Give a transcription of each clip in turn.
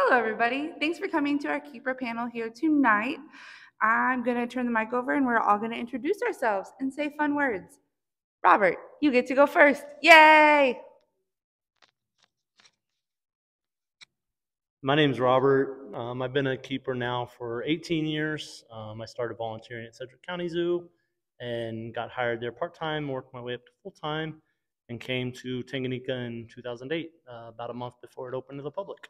Hello, everybody. Thanks for coming to our keeper panel here tonight. I'm going to turn the mic over and we're all going to introduce ourselves and say fun words. Robert, you get to go first. Yay! My name's Robert. I've been a keeper now for 18 years. I started volunteering at Sedgwick County Zoo and got hired there part-time, worked my way up to full-time, and came to Tanganyika in 2008, about a month before it opened to the public.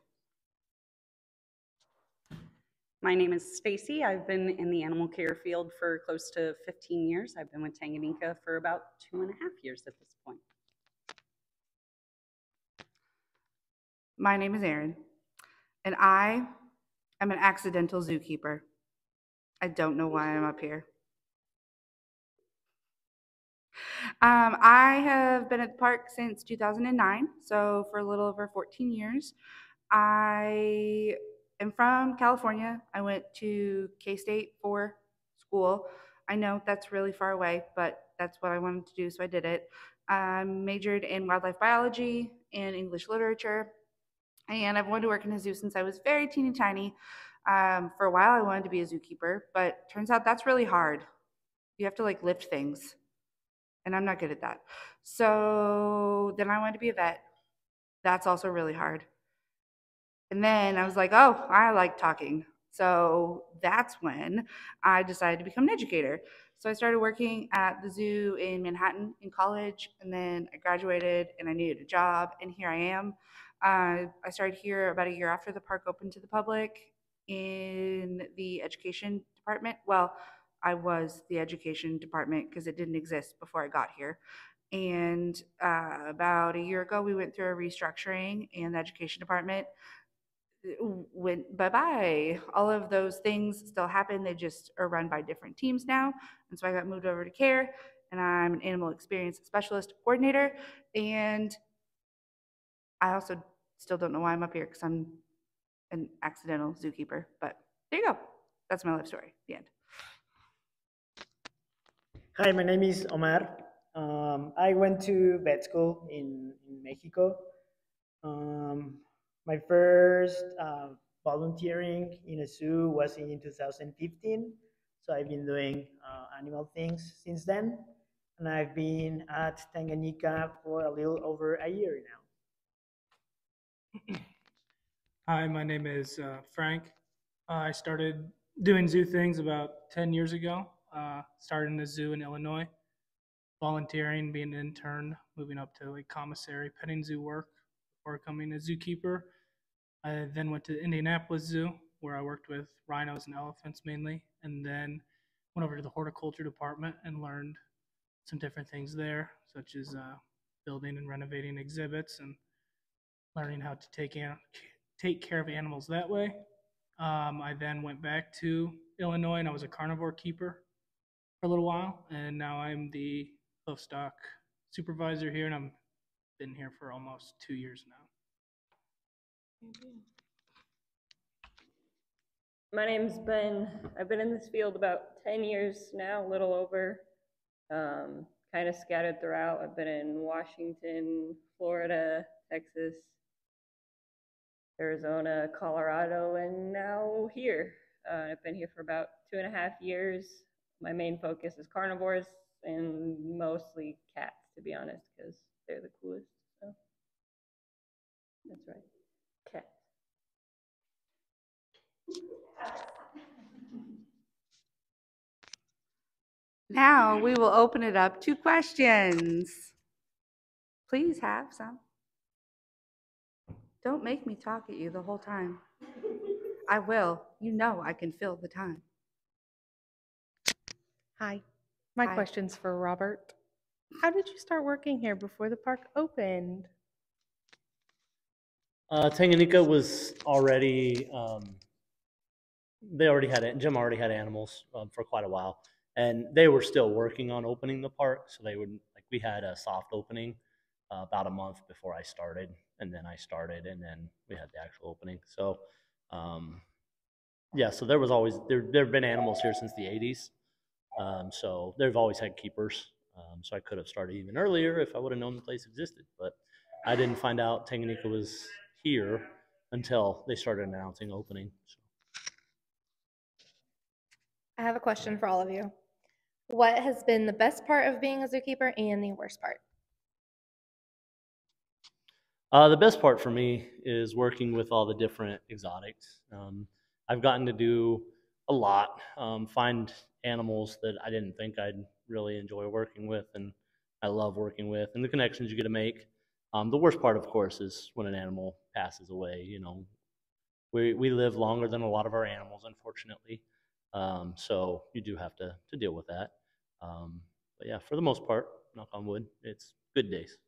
My name is Stacy. I've been in the animal care field for close to 15 years. I've been with Tanganyika for about 2.5 years at this point. My name is Erin, and I am an accidental zookeeper. I don't know why I'm up here. I have been at the park since 2009, so for a little over 14 years. I am from California. I went to K-State for school. I know that's really far away, but that's what I wanted to do, so I did it. I majored in wildlife biology and English literature, and I've wanted to work in a zoo since I was very teeny tiny. For a while, I wanted to be a zookeeper, but turns out that's really hard. You have to like lift things, and I'm not good at that. So then I wanted to be a vet. That's also really hard. And then I was like, oh, I like talking. So that's when I decided to become an educator. So I started working at the zoo in Manhattan in college, and then I graduated and I needed a job, and here I am. I started here about a year after the park opened to the public in the education department. Well, I was the education department because it didn't exist before I got here. And about a year ago, we went through a restructuring, and the education department went bye-bye. All of those things still happen. They just are run by different teams now. And so I got moved over to care, and I'm an animal experience specialist coordinator. And I also still don't know why I'm up here because I'm an accidental zookeeper. But there you go. That's my life story. The end. Hi, my name is Omar. I went to vet school in Mexico. My first volunteering in a zoo was in 2015. So I've been doing animal things since then. And I've been at Tanganyika for a little over a year now. Hi, my name is Frank. I started doing zoo things about 10 years ago. Started in a zoo in Illinois, volunteering, being an intern, moving up to like commissary, petting zoo work before becoming a zookeeper. I then went to Indianapolis Zoo, where I worked with rhinos and elephants mainly, and then went over to the horticulture department and learned some different things there, such as building and renovating exhibits and learning how to take care of animals that way. I then went back to Illinois and I was a carnivore keeper for a little while, and now I'm the livestock supervisor here, and I've been here for almost 2 years now. My name's Ben. I've been in this field about 10 years now, a little over, kind of scattered throughout. I've been in Washington, Florida, Texas, Arizona, Colorado, and now here. I've been here for about 2.5 years. My main focus is carnivores and mostly cats, to be honest, because they're the coolest. So that's right, cats. Now we will open it up to questions. Please have some. Don't make me talk at you the whole time. I will. You know I can fill the time. Hi. My Hi. question's for Robert. How did you start working here before the park opened? Tanganyika was already, Jim already had animals for quite a while, and they were still working on opening the park. So we had a soft opening about a month before I started, and then I started, and then we had the actual opening. So, yeah, so there have been animals here since the 80s. So they've always had keepers. So I could have started even earlier if I would have known the place existed, but I didn't find out Tanganyika was here until they started announcing opening. So. I have a question for all of you. What has been the best part of being a zookeeper and the worst part? The best part for me is working with all the different exotics. I've gotten to do a lot, find animals that I didn't think I'd really enjoy working with, and I love working with, and the connections you get to make. The worst part, of course, is when an animal passes away. You know, we live longer than a lot of our animals, unfortunately. So you do have to deal with that. But yeah, for the most part, knock on wood, it's good days.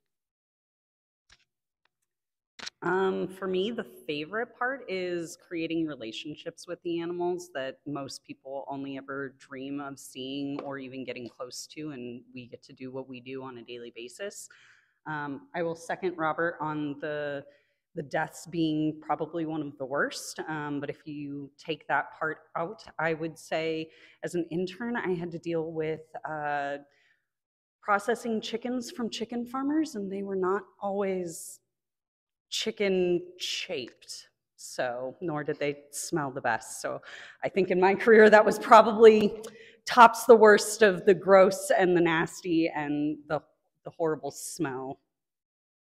For me, the favorite part is creating relationships with the animals that most people only ever dream of seeing or even getting close to, and we get to do what we do on a daily basis. I will second Robert on the deaths being probably one of the worst. But if you take that part out, I would say as an intern, I had to deal with processing chickens from chicken farmers, and they were not always chicken shaped, so nor did they smell the best. So I think in my career that was probably tops the worst of the gross and the nasty and the horrible smell.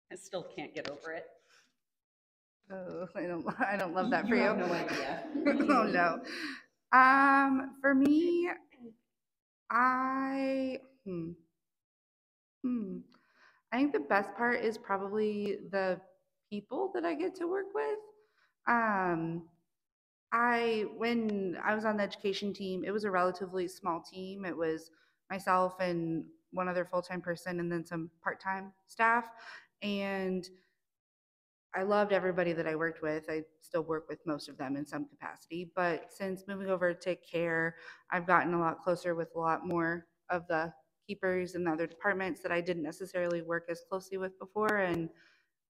I still can't get over it. Oh, I don't love that for you. You have no idea. Oh no. For me, I I think the best part is probably the people that I get to work with. Um, when I was on the education team, it was a relatively small team. It was myself and one other full-time person and then some part-time staff. And I loved everybody that I worked with. I still work with most of them in some capacity. But since moving over to care, I've gotten a lot closer with a lot more of the keepers and the other departments that I didn't necessarily work as closely with before. And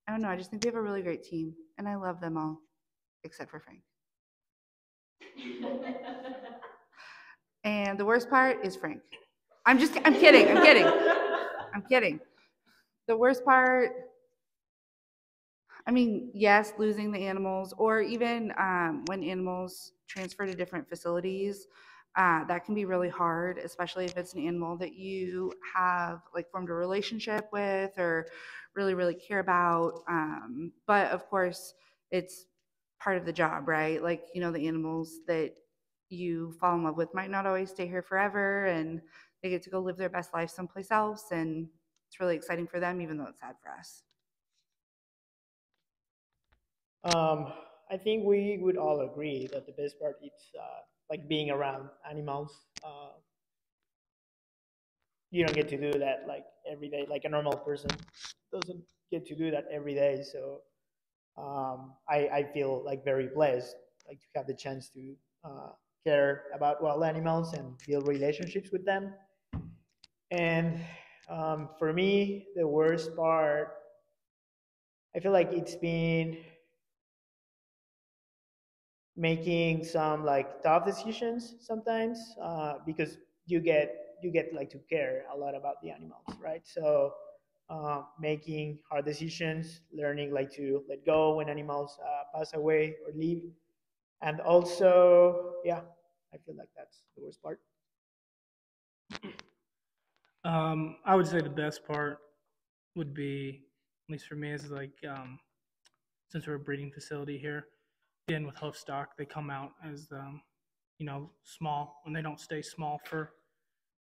I don't know, I just think we have a really great team. And I love them all, except for Frank. And the worst part is Frank. I'm kidding. The worst part, I mean, yes, losing the animals, or even when animals transfer to different facilities, that can be really hard, especially if it's an animal that you have like formed a relationship with or really, really care about. But of course, it's part of the job, right? Like, you know, the animals that you fall in love with might not always stay here forever, and they get to go live their best life someplace else. And it's really exciting for them, even though it's sad for us. I think we would all agree that the best part is like being around animals. You don't get to do that like every day. Like a normal person doesn't get to do that every day. So I feel like very blessed, like to have the chance to care about wild animals and build relationships with them. And for me, the worst part, I feel like it's been making some like tough decisions sometimes because you get like to care a lot about the animals, right? So making hard decisions, learning like to let go when animals pass away or leave, and also yeah, I feel like that's the worst part. I would say the best part would be, at least for me, is like since we're a breeding facility here, in with hoof stock, they come out as small, and they don't stay small for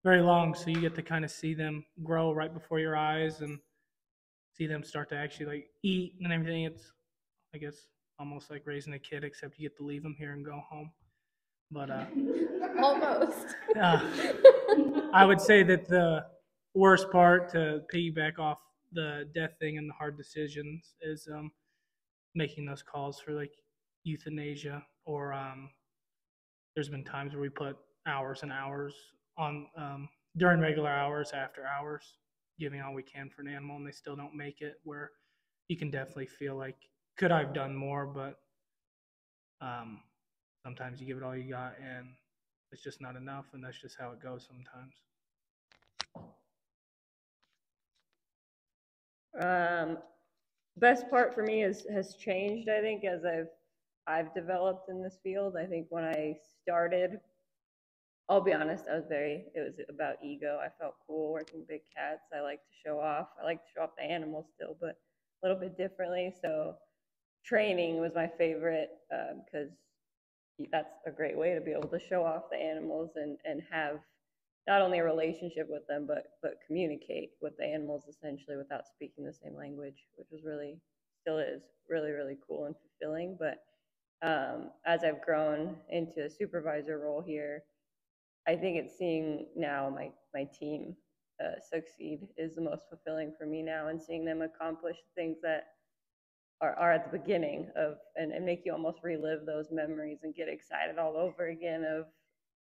very long. So you get to kind of see them grow right before your eyes and see them start to actually like eat and everything. It's, I guess, almost like raising a kid, except you get to leave them here and go home. But Almost. I would say that the worst part, to piggyback off the death thing and the hard decisions, is making those calls for like euthanasia, or there's been times where we put hours and hours on during regular hours, after hours, giving all we can for an animal, and they still don't make it, where you can definitely feel like, could I have done more? But sometimes you give it all you got, and it's just not enough, and that's just how it goes sometimes. best part for me has changed, I think, as I've developed in this field. I think when I started, I'll be honest, it was about ego. I felt cool working big cats. I like to show off. I like to show off the animals still, but a little bit differently. So training was my favorite because that's a great way to be able to show off the animals and have not only a relationship with them, but communicate with the animals essentially without speaking the same language, which was really, still is really, really cool and fulfilling. But as I've grown into a supervisor role here, I think it's seeing now my team succeed is the most fulfilling for me now, and seeing them accomplish things that are at the beginning of and make you almost relive those memories and get excited all over again of,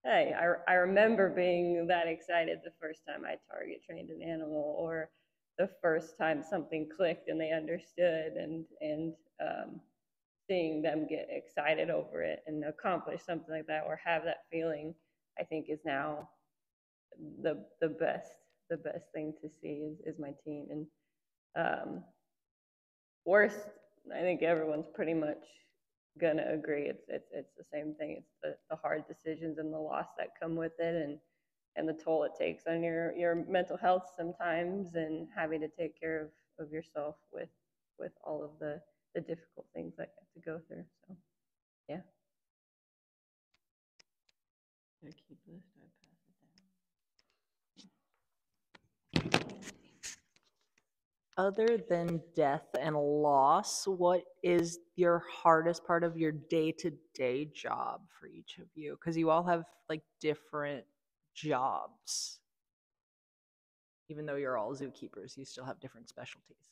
hey, I remember being that excited the first time I target trained an animal, or the first time something clicked and they understood, and seeing them get excited over it and accomplish something like that or have that feeling, I think is now the best thing to see is my team. And worst, I think everyone's pretty much gonna agree. It's the same thing. It's the hard decisions and the loss that come with it, and the toll it takes on your mental health sometimes, and having to take care of yourself with all of the difficult things that you have to go through. So yeah. Should I keep this? Do I pass it down? Other than death and loss, what is your hardest part of your day-to-day job for each of you? Because you all have like different jobs. Even though you're all zookeepers, you still have different specialties.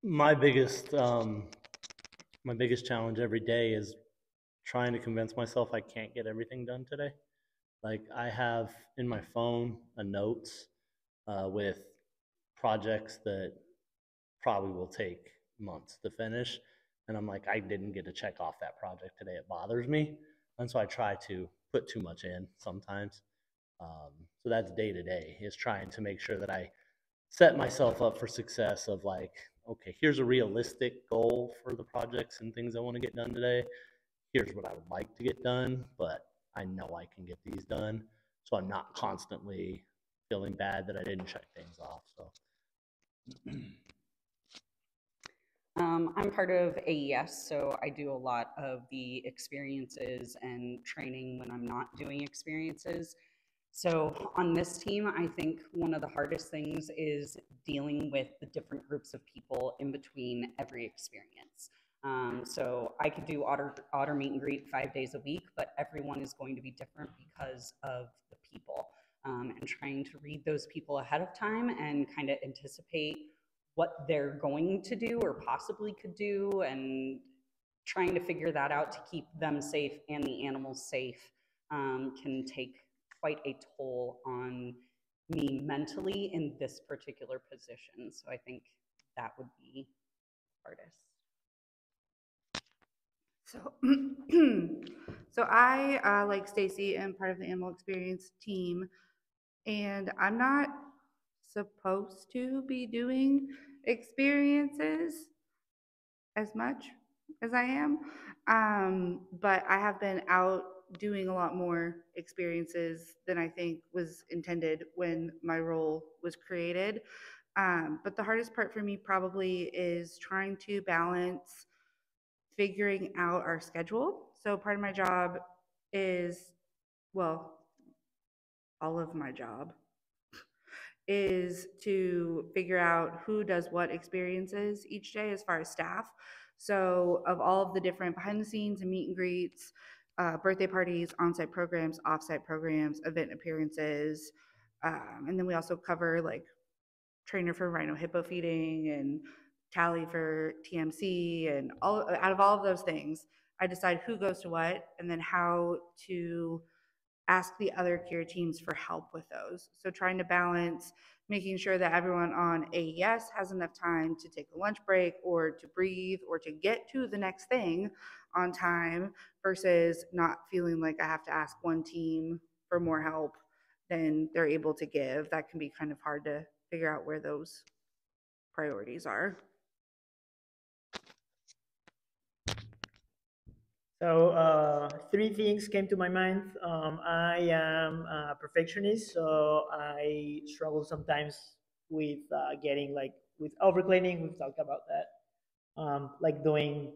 My biggest challenge every day is trying to convince myself I can't get everything done today. Like, I have in my phone a notes with projects that probably will take months to finish, and I'm like, I didn't get to check off that project today. It bothers me, and so I try to put too much in sometimes. So that's day to day, is trying to make sure that I set myself up for success of like, okay, here's a realistic goal for the projects and things I want to get done today. Here's what I would like to get done, but I know I can get these done. So I'm not constantly feeling bad that I didn't check things off. So I'm part of AES, so I do a lot of the experiences and training when I'm not doing experiences. So on this team, I think one of the hardest things is dealing with the different groups of people in between every experience. So I could do otter meet and greet 5 days a week, but everyone is going to be different because of the people. And trying to read those people ahead of time and kind of anticipate what they're going to do or possibly could do, and trying to figure that out to keep them safe and the animals safe can take quite a toll on me mentally in this particular position. So I think that would be hardest. So I, like Stacy, am part of the animal experience team, and I'm not supposed to be doing experiences as much as I am, but I have been out doing a lot more experiences than I think was intended when my role was created. But the hardest part for me probably is trying to balance figuring out our schedule. So part of my job is, well, all of my job is to figure out who does what experiences each day as far as staff. So of all of the different behind the scenes and meet and greets, birthday parties, on-site programs, off-site programs, event appearances, and then we also cover like trainer for rhino hippo feeding and tally for TMC, and all out of all of those things, I decide who goes to what and then how to ask the other care teams for help with those. So trying to balance making sure that everyone on AES has enough time to take a lunch break or to breathe or to get to the next thing on time versus not feeling like I have to ask one team for more help than they're able to give. That can be kind of hard to figure out where those priorities are. So three things came to my mind. I am a perfectionist, so I struggle sometimes with getting like with overcleaning. We've talked about that. Like doing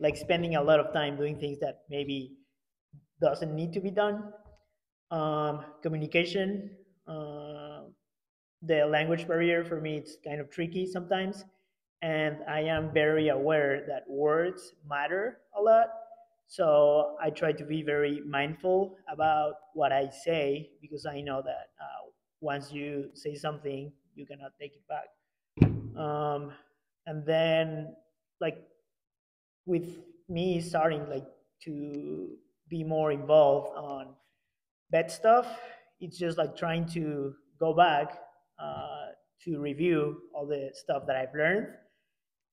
like spending a lot of time doing things that maybe doesn't need to be done. Communication, the language barrier for me, it's kind of tricky sometimes, and I am very aware that words matter a lot. So I try to be very mindful about what I say because I know that once you say something, you cannot take it back. And then like with me starting like to be more involved on vet stuff, it's just like trying to go back to review all the stuff that I've learned.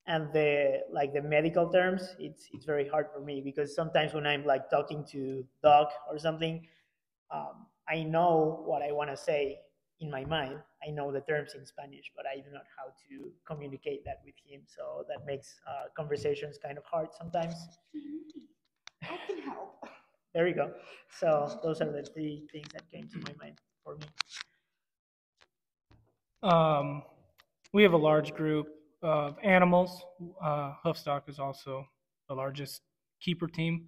And the like the medical terms, it's very hard for me because sometimes when I'm like talking to doc or something, I know what I want to say in my mind. I know the terms in Spanish, but I do not how to communicate that with him. So that makes conversations kind of hard sometimes. I can help. There you go. So those are the three things that came to my mind for me. We have a large group of animals. Hoofstock is also the largest keeper team.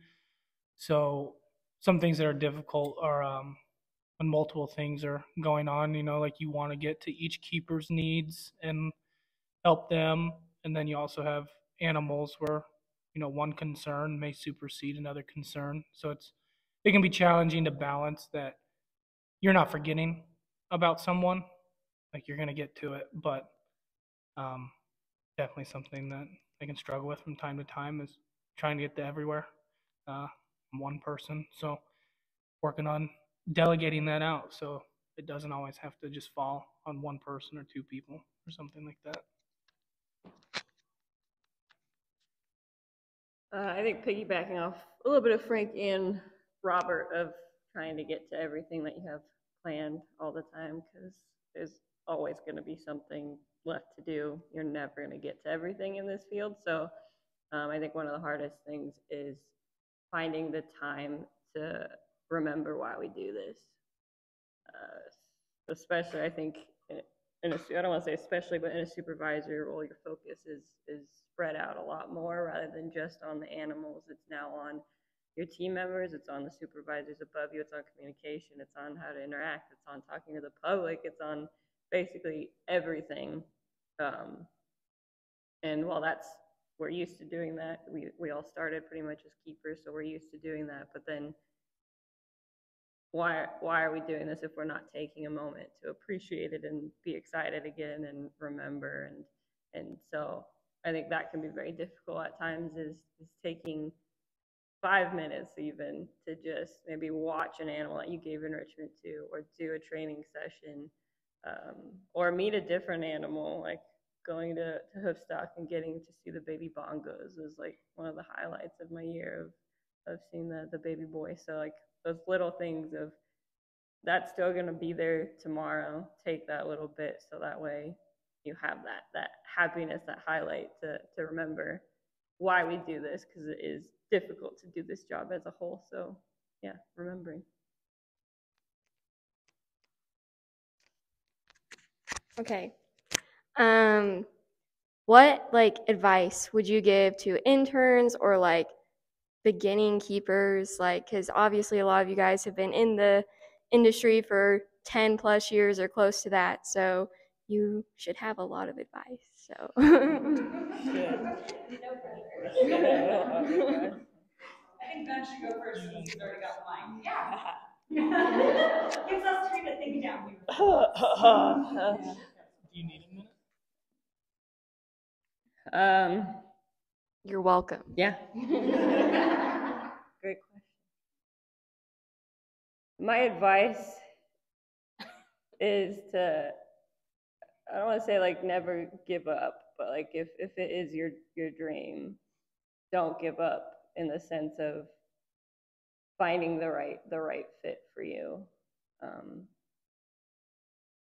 So some things that are difficult are when multiple things are going on, like you want to get to each keeper's needs and help them. And then you also have animals where, one concern may supersede another concern. So it can be challenging to balance that you're not forgetting about someone, like you're going to get to it, but definitely something that I can struggle with from time to time is trying to get to everywhere. One person. So working on delegating that out so it doesn't always have to just fall on one person or two people or something like that. I think piggybacking off a little bit of Frank and Robert of trying to get to everything that you have planned all the time, because there's always going to be something left to do. You're never going to get to everything in this field. So I think one of the hardest things is finding the time to remember why we do this. Especially, I think, I don't want to say especially, but in a supervisor role, your focus is spread out a lot more rather than just on the animals. It's now on your team members, it's on the supervisors above you, it's on communication, it's on how to interact, it's on talking to the public, it's on basically everything. And while we're used to doing that, we all started pretty much as keepers, so we're used to doing that. But then why are we doing this if we're not taking a moment to appreciate it and be excited again and remember? And so I think that can be very difficult at times, is taking 5 minutes even to just maybe watch an animal that you gave enrichment to, or do a training session, or meet a different animal. Like going to Hoofstock and getting to see the baby bongos was like one of the highlights of my year of seeing the baby boy. So like those little things of that's still going to be there tomorrow. Take that little bit so that way you have that happiness, that highlight to remember why we do this, because it is difficult to do this job as a whole. So yeah, remembering. Okay. What like advice would you give to interns or like beginning keepers? Like, because obviously a lot of you guys have been in the industry for 10 plus years or close to that, so you should have a lot of advice. So I think Ben should go first since he's already got mine. Yeah. Gives us time to think down here. Do you need a minute? you're welcome. Yeah. Great question. My advice is to, I don't want to say like never give up, but like if it is your dream, don't give up, in the sense of finding the right fit for you.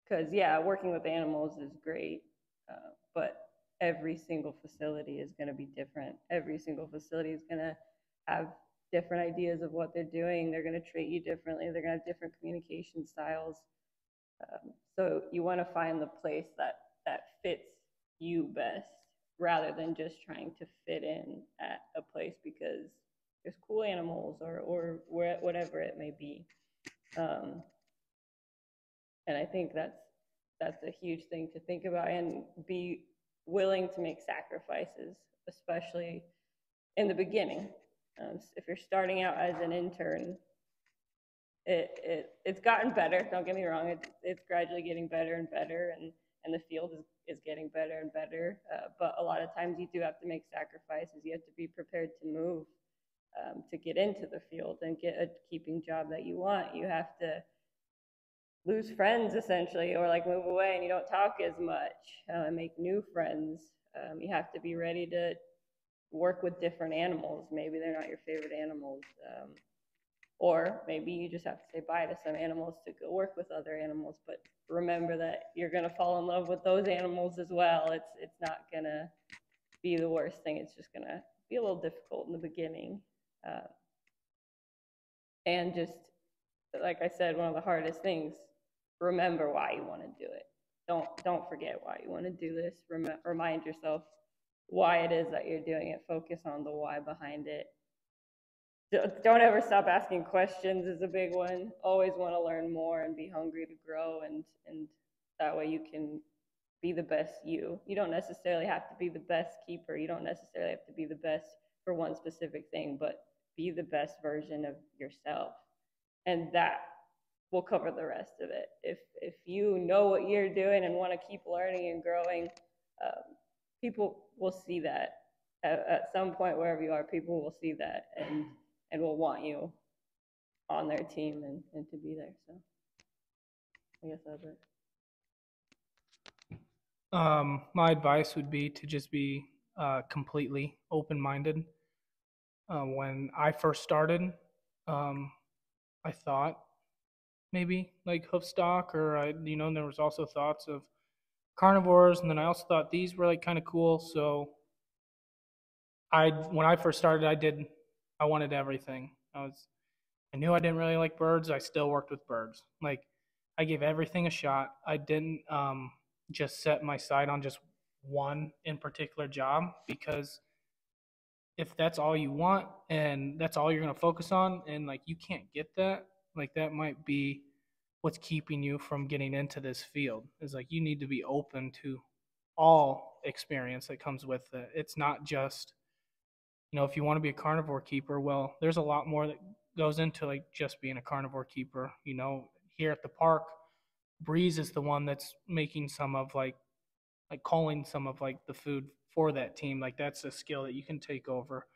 Because, yeah, working with animals is great, but every single facility is going to be different. Every single facility is going to have different ideas of what they're doing. They're going to treat you differently. They're going to have different communication styles. So you want to find the place that fits you best, rather than just trying to fit in at a place because there's cool animals or whatever it may be. And I think that's a huge thing to think about, and be willing to make sacrifices, especially in the beginning. If you're starting out as an intern, it's gotten better. Don't get me wrong; it's gradually getting better and better, and the field is getting better and better. But a lot of times you do have to make sacrifices. You have to be prepared to move to get into the field and get a keeping job that you want. You have to lose friends essentially, or like move away and you don't talk as much, and make new friends. You have to be ready to work with different animals. Maybe they're not your favorite animals, or maybe you just have to say bye to some animals to go work with other animals. But remember that you're going to fall in love with those animals as well. It's not going to be the worst thing. It's just going to be a little difficult in the beginning, and just like I said, one of the hardest things, remember why you want to do it. Don't forget why you want to do this. Remind yourself why it is that you're doing it. Focus on the why behind it. Don't ever stop asking questions is a big one. Always want to learn more and be hungry to grow, and that way you can be the best you. You don't necessarily have to be the best keeper. You don't necessarily have to be the best for one specific thing, but be the best version of yourself. And that will cover the rest of it. If you know what you're doing and want to keep learning and growing, people will see that at some point. Wherever you are, people will see that and will want you on their team and to be there. So I guess that's it. My advice would be to just be completely open-minded. When I first started, I thought maybe like hoof stock, or there was also thoughts of carnivores, and then I also thought these were like kind of cool. So when I first started, I wanted everything. I knew I didn't really like birds. I still worked with birds. Like, I gave everything a shot. I didn't just set my sight on just one in particular job, because if that's all you want and that's all you're going to focus on, and like you can't get that, like that might be what's keeping you from getting into this field. Is like you need to be open to all experience that comes with it. It's not just, if you want to be a carnivore keeper, well, there's a lot more that goes into like just being a carnivore keeper. Here at the park, Breeze is the one that's making some of like calling some of like the food for that team. Like that's a skill that you can take over.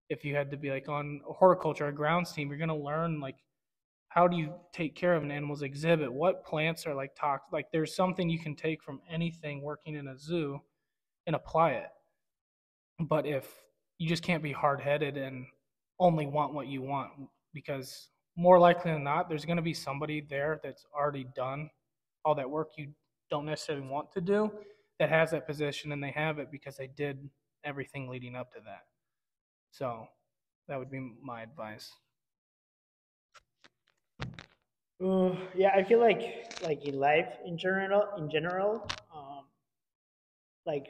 If you had to be like on a horticulture or grounds team, you're going to learn like how do you take care of an animal's exhibit? What plants are like toxic? Like there's something you can take from anything working in a zoo and apply it. But if you just can't be hard-headed and only want what you want, because more likely than not, there's going to be somebody there that's already done all that work you don't necessarily want to do, that has that position, and they have it because they did everything leading up to that. So that would be my advice. Yeah, I feel like in life in general, like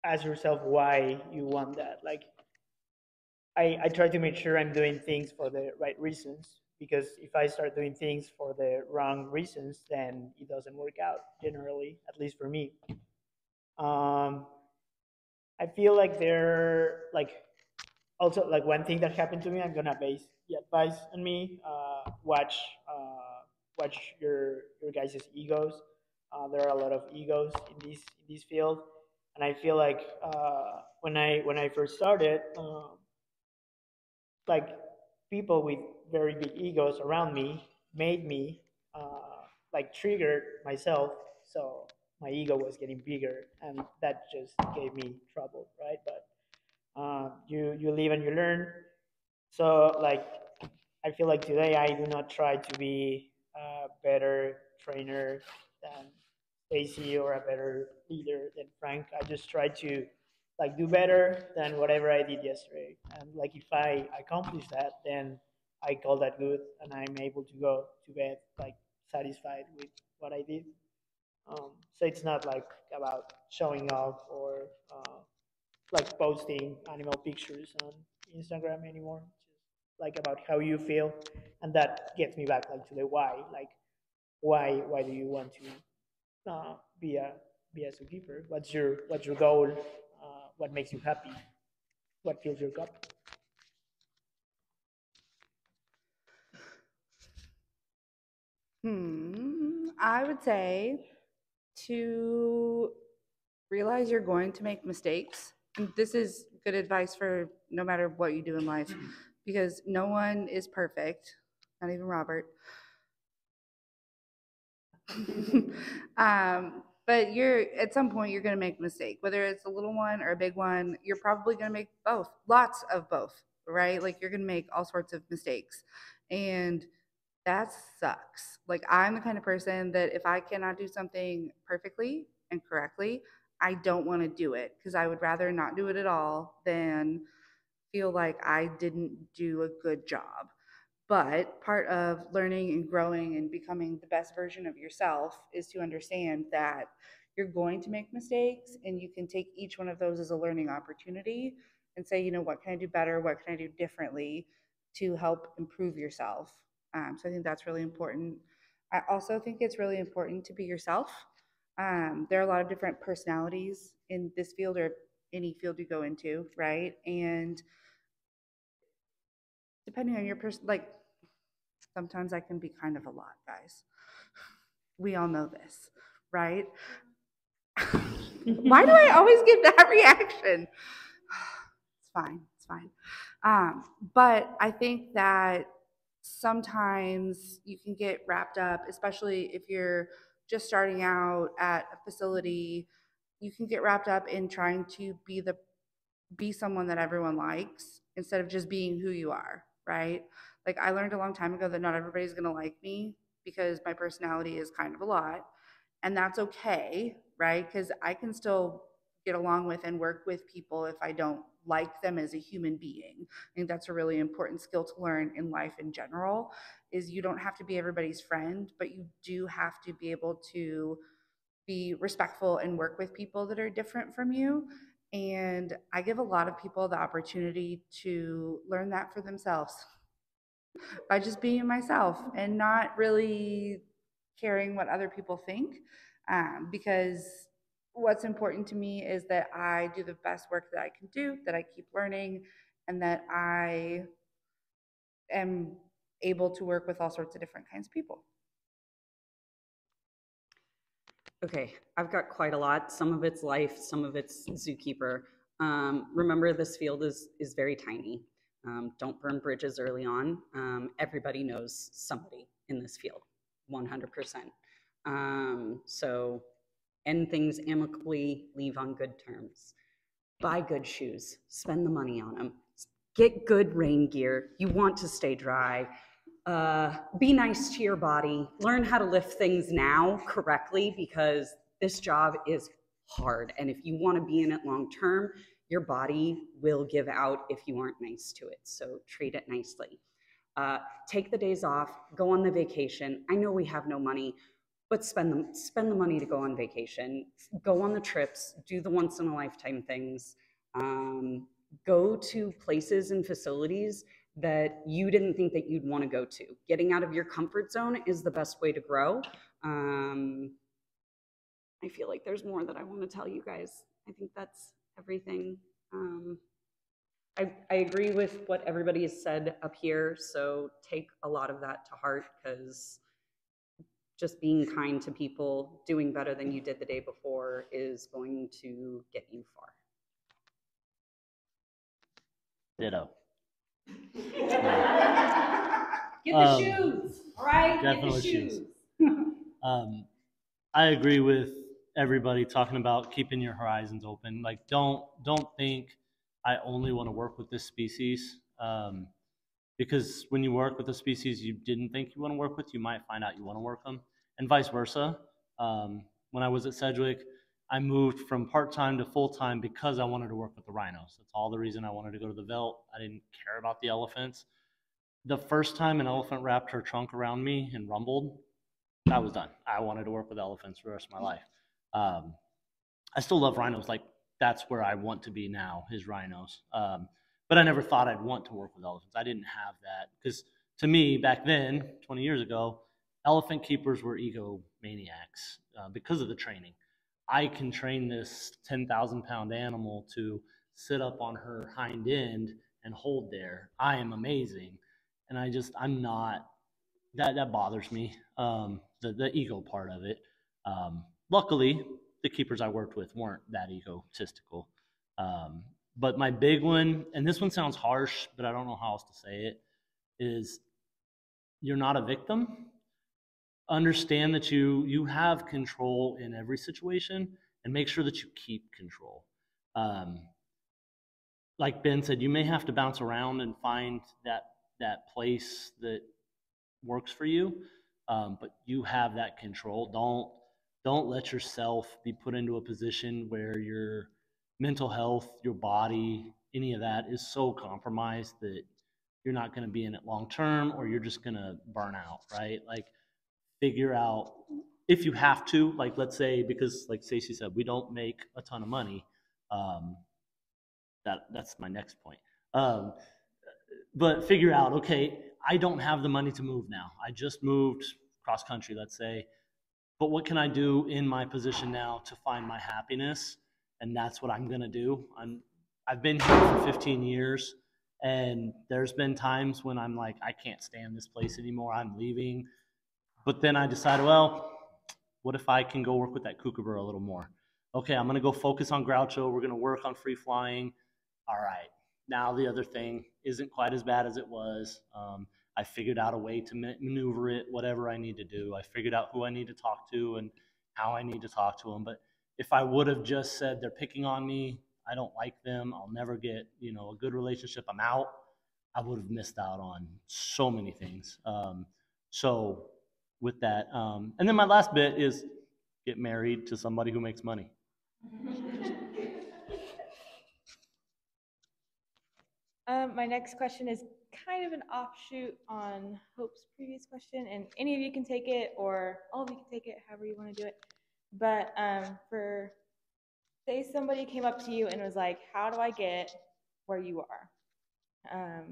ask yourself why you want that. Like I try to make sure I'm doing things for the right reasons, because if I start doing things for the wrong reasons, then it doesn't work out generally, at least for me. I feel like they're like also like one thing that happened to me. I'm gonna base the advice on me. Watch your guys' egos. There are a lot of egos in this field, and I feel like when I first started, like people with very big egos around me made me like triggered myself, so my ego was getting bigger, and that just gave me trouble, right? But you live and you learn. So like I feel like today I do not try to be a better trainer than Stacy or a better leader than Frank. I just try to like do better than whatever I did yesterday. And like if I accomplish that, then I call that good, and I'm able to go to bed like satisfied with what I did. So it's not like about showing off or like posting animal pictures on Instagram anymore. Just like about how you feel, and that gets me back like to the why. Like why do you want to be a zookeeper? What's your goal? What makes you happy? What fills your cup? I would say to realize you're going to make mistakes. And this is good advice for no matter what you do in life, because no one is perfect, not even Robert. But you're at some point you're going to make a mistake, whether it's a little one or a big one. You're probably going to make both, lots of both, right? Like you're going to make all sorts of mistakes, and that sucks. Like I'm the kind of person that if I cannot do something perfectly and correctly, I don't want to do it, because I would rather not do it at all than feel like I didn't do a good job. But part of learning and growing and becoming the best version of yourself is to understand that you're going to make mistakes, and you can take each one of those as a learning opportunity and say, you know, what can I do better? What can I do differently to help improve yourself? So I think that's really important. I also think it's really important to be yourself. There are a lot of different personalities in this field or any field you go into, right? And depending on your person, like sometimes I can be kind of a lot, guys. We all know this, right? Why do I always get that reaction? It's fine. It's fine. But I think that sometimes you can get wrapped up, especially if you're just starting out at a facility, you can get wrapped up in trying to be someone that everyone likes instead of just being who you are, right? Like I learned a long time ago that not everybody's going to like me because my personality is kind of a lot, and that's okay, right? Because I can still get along with and work with people if I don't like them as a human being. I think that's a really important skill to learn in life in general, is you don't have to be everybody's friend, but you do have to be able to be respectful and work with people that are different from you. And I give a lot of people the opportunity to learn that for themselves by just being myself and not really caring what other people think. Because what's important to me is that I do the best work that I can do, that I keep learning, and that I am able to work with all sorts of different kinds of people. Okay, I've got quite a lot. Some of it's life, some of it's zookeeper. Remember, this field is very tiny. Don't burn bridges early on. Everybody knows somebody in this field, 100%. So end things amicably, leave on good terms. Buy good shoes, spend the money on them. Get good rain gear. You want to stay dry. Be nice to your body. Learn how to lift things now correctly, because this job is hard. And if you want to be in it long term, your body will give out if you aren't nice to it. So treat it nicely. Take the days off. Go on the vacation. I know we have no money, but spend the money to go on vacation. Go on the trips. Do the once in a lifetime things. Go to places and facilities that you didn't think that you'd want to go to. Getting out of your comfort zone is the best way to grow. I feel like there's more that I want to tell you guys. I think that's everything. I agree with what everybody has said up here, so take a lot of that to heart, because just being kind to people, doing better than you did the day before is going to get you far. Ditto. Get the shoes, all right? Definitely Get the shoes. I agree with everybody talking about keeping your horizons open. Like, don't think I only want to work with this species. because when you work with a species you didn't think you want to work with, you might find out you want to work them, and vice versa. When I was at Sedgwick, I moved from part-time to full-time because I wanted to work with the rhinos. That's all the reason I wanted to go to the veld. I didn't care about the elephants. The first time an elephant wrapped her trunk around me and rumbled, I was done. I wanted to work with elephants for the rest of my life. I still love rhinos. Like, that's where I want to be now, is rhinos. But I never thought I'd want to work with elephants. I didn't have that. Because to me, back then, 20 years ago, elephant keepers were egomaniacs because of the training. I can train this 10,000-pound animal to sit up on her hind end and hold there. I am amazing. And I'm not, that bothers me, the ego part of it. Luckily, the keepers I worked with weren't that egotistical. But my big one, and this one sounds harsh, but I don't know how else to say it, is you're not a victim. Understand that you have control in every situation, and make sure that you keep control. Like Ben said, you may have to bounce around and find that place that works for you, but you have that control. Don't let yourself be put into a position where your mental health, your body, any of that is so compromised that you're not going to be in it long term, or you're just going to burn out, right? Like, figure out, if you have to, like, let's say, because like Stacey said, we don't make a ton of money. That's my next point. But figure out, okay, I don't have the money to move now. I just moved cross country, let's say. But what can I do in my position now to find my happiness? And that's what I'm going to do. I've been here for 15 years, and there's been times when I'm like, I can't stand this place anymore. I'm leaving. But then I decided, well, what if I can go work with that kookaburra a little more? Okay, I'm going to go focus on Groucho. We're going to work on free flying. All right. Now the other thing isn't quite as bad as it was. I figured out a way to maneuver it, whatever I need to do. I figured out who I need to talk to and how I need to talk to them. But if I would have just said, they're picking on me, I don't like them, I'll never get, a good relationship, I'm out, I would have missed out on so many things. So with that, and then my last bit is get married to somebody who makes money. My next question is kind of an offshoot on Hope's previous question, and any of you can take it, or all of you can take it, however you want to do it. But say somebody came up to you and was like, how do I get where you are?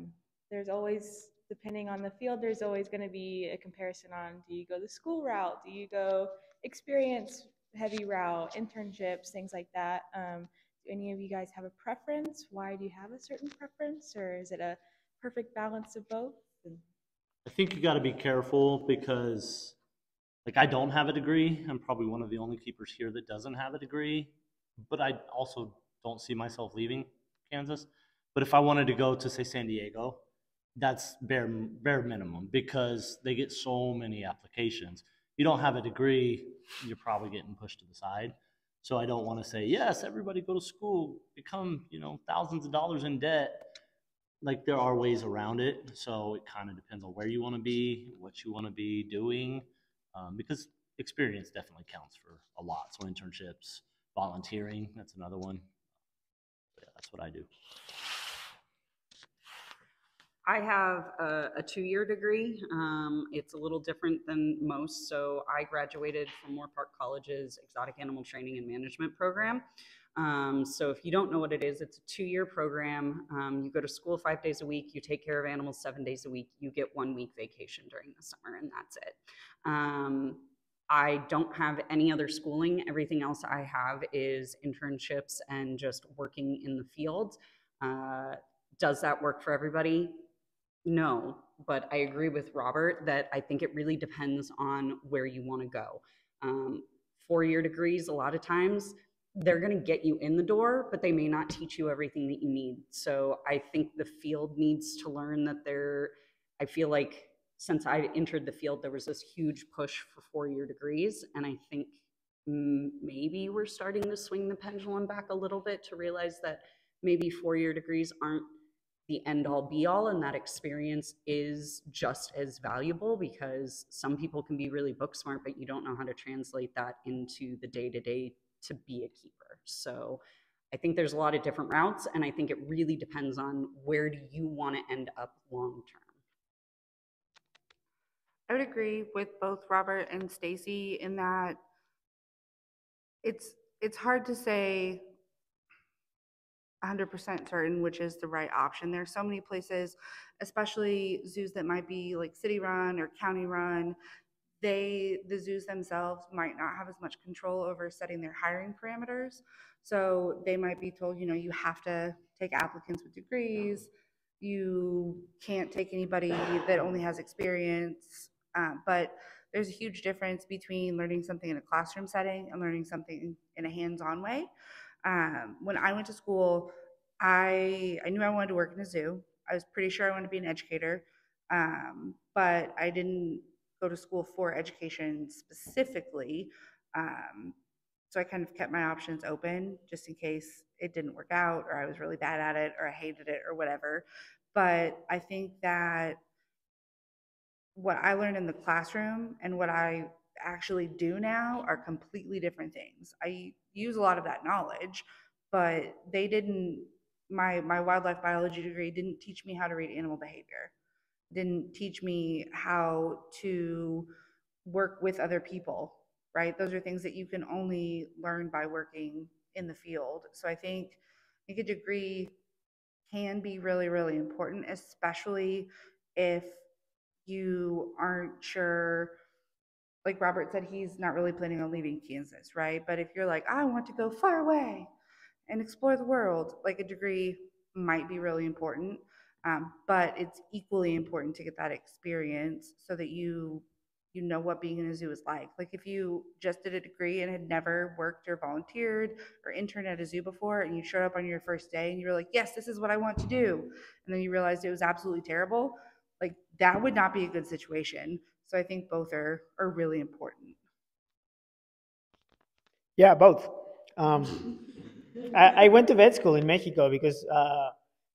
There's always, depending on the field, there's always going to be a comparison on, do you go the school route? Do you go experience heavy route, internships, things like that? Do any of you guys have a preference? Why do you have a certain preference, or is it a perfect balance of both? I think you got to be careful because, like, I don't have a degree. I'm probably one of the only keepers here that doesn't have a degree, but I also don't see myself leaving Kansas. But if I wanted to go to, say, San Diego, that's bare minimum, because they get so many applications. You don't have a degree, you're probably getting pushed to the side. So I don't want to say, yes, everybody go to school, become, thousands of dollars in debt. Like, there are ways around it. So it kind of depends on where you want to be, what you want to be doing, because experience definitely counts for a lot. So internships, volunteering, that's another one. Yeah, that's what I do. I have a 2-year degree. It's a little different than most. So I graduated from Moorpark College's Exotic Animal Training and Management program. So if you don't know what it is, it's a 2-year program. You go to school 5 days a week. You take care of animals 7 days a week. You get 1 week vacation during the summer, and that's it. I don't have any other schooling. Everything else I have is internships and just working in the field. Does that work for everybody? No, but I agree with Robert that I think it really depends on where you want to go. 4-year degrees, a lot of times, they're going to get you in the door, but they may not teach you everything that you need. So I think the field needs to learn that I feel like since I entered the field, there was this huge push for 4-year degrees. And I think maybe we're starting to swing the pendulum back a little bit to realize that maybe 4-year degrees aren't the end all be all, and that experience is just as valuable because some people can be really book smart, but you don't know how to translate that into the day to day to be a keeper. So I think there's a lot of different routes, and I think it really depends on where do you want to end up long term. I would agree with both Robert and Stacy in that it's hard to say 100% certain which is the right option. There's so many places, especially zoos that might be like city run or county run. The zoos themselves might not have as much control over setting their hiring parameters. So they might be told, you have to take applicants with degrees. You can't take anybody that only has experience. But there's a huge difference between learning something in a classroom setting and learning something in a hands-on way. When I went to school, I knew I wanted to work in a zoo. I was pretty sure I wanted to be an educator, but I didn't go to school for education specifically. So I kind of kept my options open just in case it didn't work out or I was really bad at it or I hated it or whatever. But I think that what I learned in the classroom and what I actually do now are completely different things. I use a lot of that knowledge, but they didn't, my wildlife biology degree didn't teach me how to read animal behavior, didn't teach me how to work with other people, right? Those are things that you can only learn by working in the field. So I think a degree can be really, really important, especially if you aren't sure. Like Robert said, he's not really planning on leaving Kansas, right? But if you're like, I want to go far away and explore the world, like a degree might be really important. But it's equally important to get that experience so that you know what being in a zoo is like. Like if you just did a degree and had never worked or volunteered or interned at a zoo before, and you showed up on your first day and you were like, yes, this is what I want to do, and then you realized it was absolutely terrible, like that would not be a good situation. So I think both are really important. Yeah, both. I went to vet school in Mexico because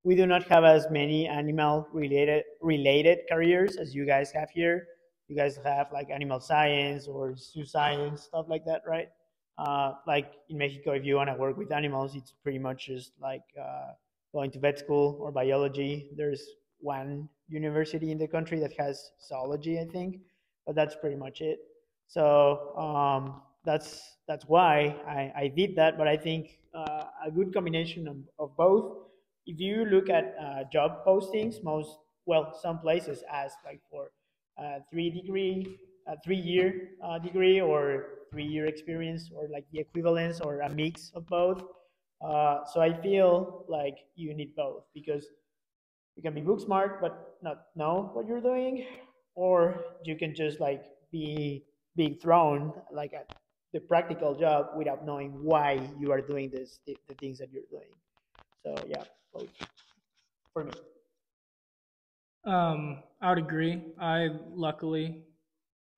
we do not have as many animal related careers as you guys have here. You guys have like animal science or zoo science, stuff like that, right? Like in Mexico, if you want to work with animals, it's pretty much just like going to vet school or biology. There's one university in the country that has zoology, I think, but that's pretty much it. So that's why I did that. But I think a good combination of both. If you look at job postings, some places ask like for 3-year degree or 3-year experience or like the equivalence or a mix of both. So I feel like you need both because you can be book smart but not know what you're doing, or you can just like be being thrown like at the practical job without knowing why you are doing the things that you're doing. So yeah, both for me. I would agree. I luckily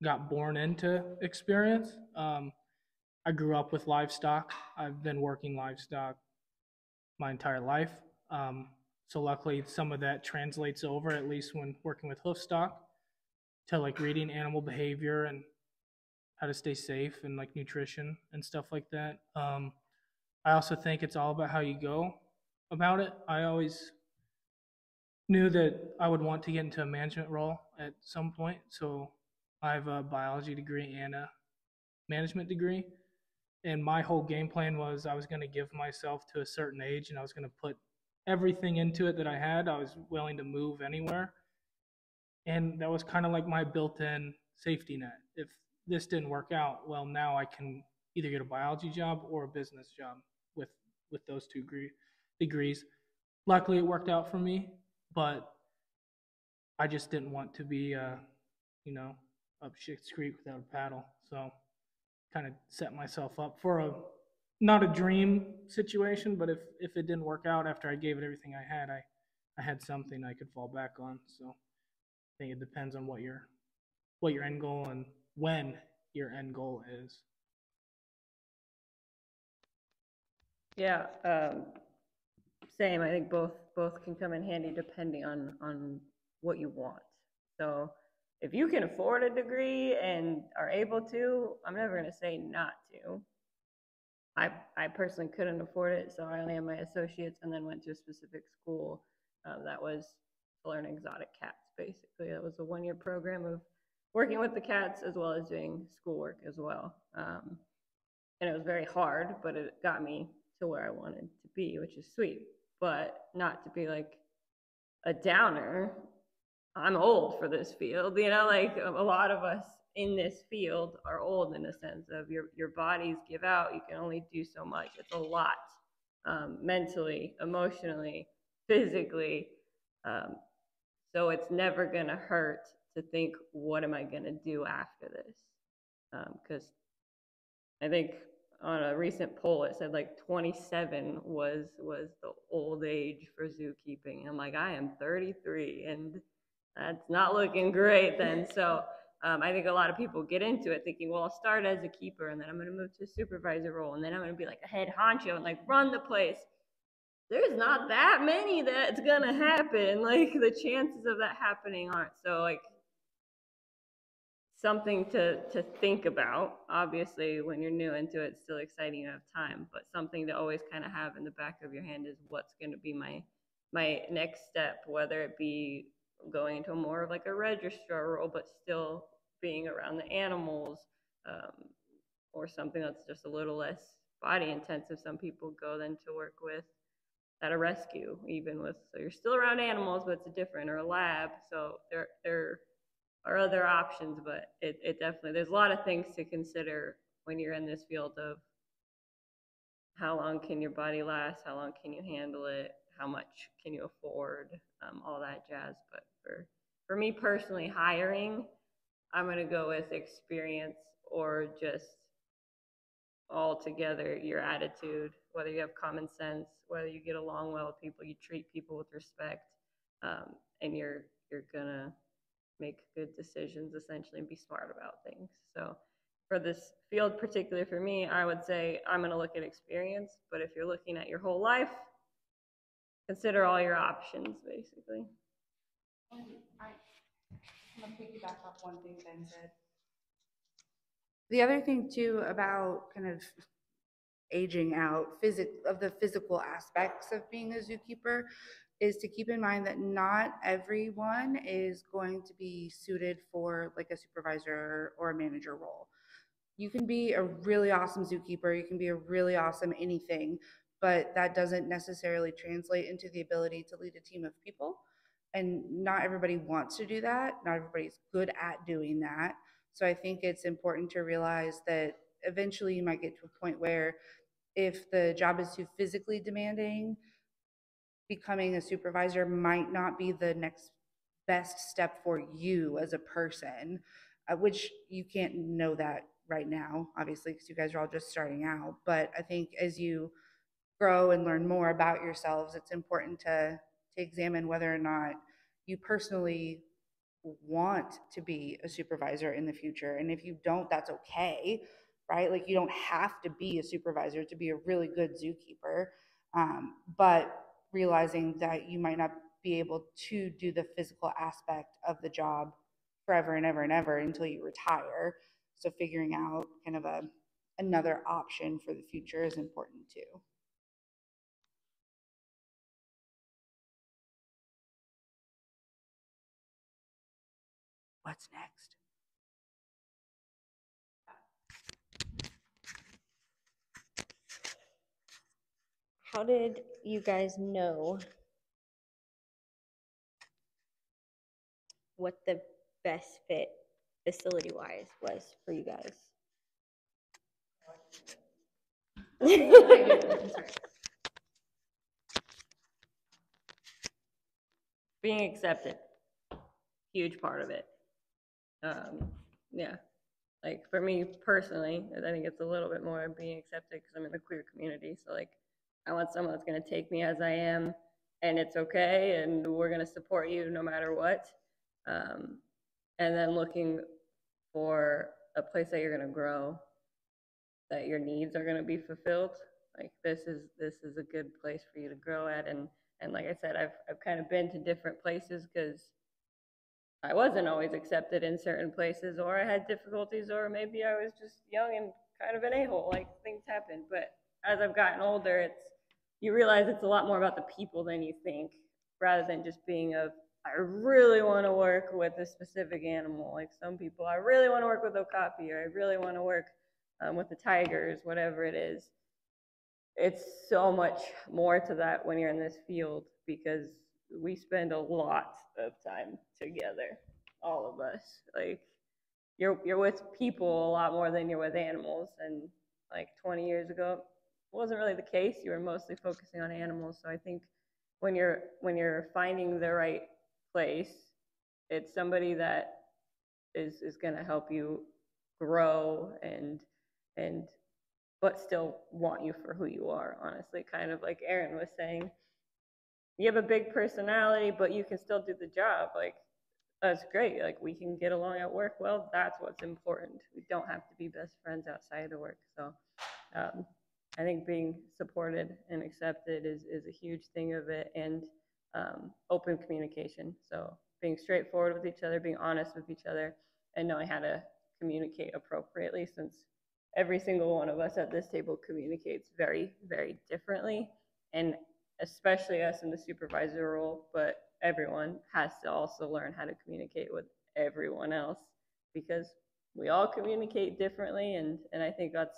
got born into experience. I grew up with livestock. I've been working livestock my entire life. So luckily, some of that translates over, at least when working with hoof stock, to like reading animal behavior and how to stay safe and like nutrition and stuff like that. I also think it's all about how you go about it. I always knew that I would want to get into a management role at some point. So I have a biology degree and a management degree. And my whole game plan was I was going to give myself to a certain age and I was going to put everything into it that I had. I was willing to move anywhere. And that was kind of like my built in safety net. If this didn't work out, well, now I can either get a biology job or a business job with, with those two degrees. Luckily, it worked out for me, but I just didn't want to be, up Schitt's Creek without a paddle. So kind of set myself up for not a dream situation, but if it didn't work out after I gave it everything I had something I could fall back on. So I think it depends on what your end goal and when your end goal is. Yeah. same. I think both can come in handy depending on what you want. So if you can afford a degree and are able to, I'm never going to say not to. I personally couldn't afford it, so I only had my associates and then went to a specific school that was to learn exotic cats, basically. That was a 1-year program of working with the cats as well as doing schoolwork as well. And it was very hard, but it got me to where I wanted to be, which is sweet. But not to be like a downer, I'm old for this field. You know, like a lot of us in this field are old in a sense of your bodies give out. You can only do so much. It's a lot, mentally, emotionally, physically. So it's never going to hurt to think, what am I going to do after this? Because I think on a recent poll, it said like 27 was the old age for zookeeping. I'm like, I am 33, and that's not looking great then. So I think a lot of people get into it thinking, well, I'll start as a keeper, and then I'm going to move to a supervisor role, and then I'm going to be like a head honcho and like run the place. There's not that many that's going to happen. Like the chances of that happening aren't. So like something to think about. Obviously, when you're new into it, it's still exciting, you have time, but something to always kind of have in the back of your hand is what's going to be my next step, whether it be going into more of like a registrar role, but still being around the animals, or something that's just a little less body intensive. Some people go then to work with at a rescue, even with, so you're still around animals, but it's different, or a lab. So there are other options, but it definitely, there's a lot of things to consider when you're in this field of how long can your body last, how long can you handle it, how much can you afford, all that jazz. But for me personally, hiring, I'm going to go with experience or just altogether your attitude, whether you have common sense, whether you get along well with people, you treat people with respect, and you're going to make good decisions essentially and be smart about things. So for this field, particularly for me, I would say I'm going to look at experience, but if you're looking at your whole life, consider all your options, basically. I'm going to piggyback off one thing Ben said. The other thing too about kind of aging out of the physical aspects of being a zookeeper is to keep in mind that not everyone is going to be suited for like a supervisor or a manager role. You can be a really awesome zookeeper, you can be a really awesome anything, but that doesn't necessarily translate into the ability to lead a team of people. And not everybody wants to do that. Not everybody's good at doing that. So I think it's important to realize that eventually you might get to a point where if the job is too physically demanding, becoming a supervisor might not be the next best step for you as a person, which you can't know that right now, obviously, because you guys are all just starting out. But I think as you grow and learn more about yourselves, it's important to examine whether or not you personally want to be a supervisor in the future. And if you don't, that's okay, right? Like you don't have to be a supervisor to be a really good zookeeper, but realizing that you might not be able to do the physical aspect of the job forever and ever and ever until you retire. So figuring out kind of another option for the future is important too. What's next? How did you guys know what the best fit facility-wise was for you guys? Being accepted, huge part of it. Yeah, like for me personally, I think it's a little bit more being accepted because I'm in the queer community. So like, I want someone that's going to take me as I am, and it's okay, and we're going to support you no matter what. And then looking for a place that you're going to grow, that your needs are going to be fulfilled. Like this is a good place for you to grow at. And like I said, I've kind of been to different places because I wasn't always accepted in certain places, or I had difficulties, or maybe I was just young and kind of an a-hole. Like things happen. But as I've gotten older, you realize it's a lot more about the people than you think, rather than just being I really want to work with a specific animal. Like some people, I really want to work with okapi, or I really want to work with the tigers, whatever it is. It's so much more to that when you're in this field, because we spend a lot of time together, all of us. Like you're with people a lot more than you're with animals. And like 20 years ago, it wasn't really the case. You were mostly focusing on animals. So I think when you're finding the right place, it's somebody that is going to help you grow and but still want you for who you are, honestly. Kind of like Aaron was saying, you have a big personality, but you can still do the job. Like that's great. Like we can get along at work. Well, that's what's important. We don't have to be best friends outside of work. So I think being supported and accepted is a huge thing of it, and open communication. So being straightforward with each other, being honest with each other, and knowing how to communicate appropriately, since every single one of us at this table communicates very, very differently. And especially us in the supervisor role, but everyone has to also learn how to communicate with everyone else, because we all communicate differently. And I think that's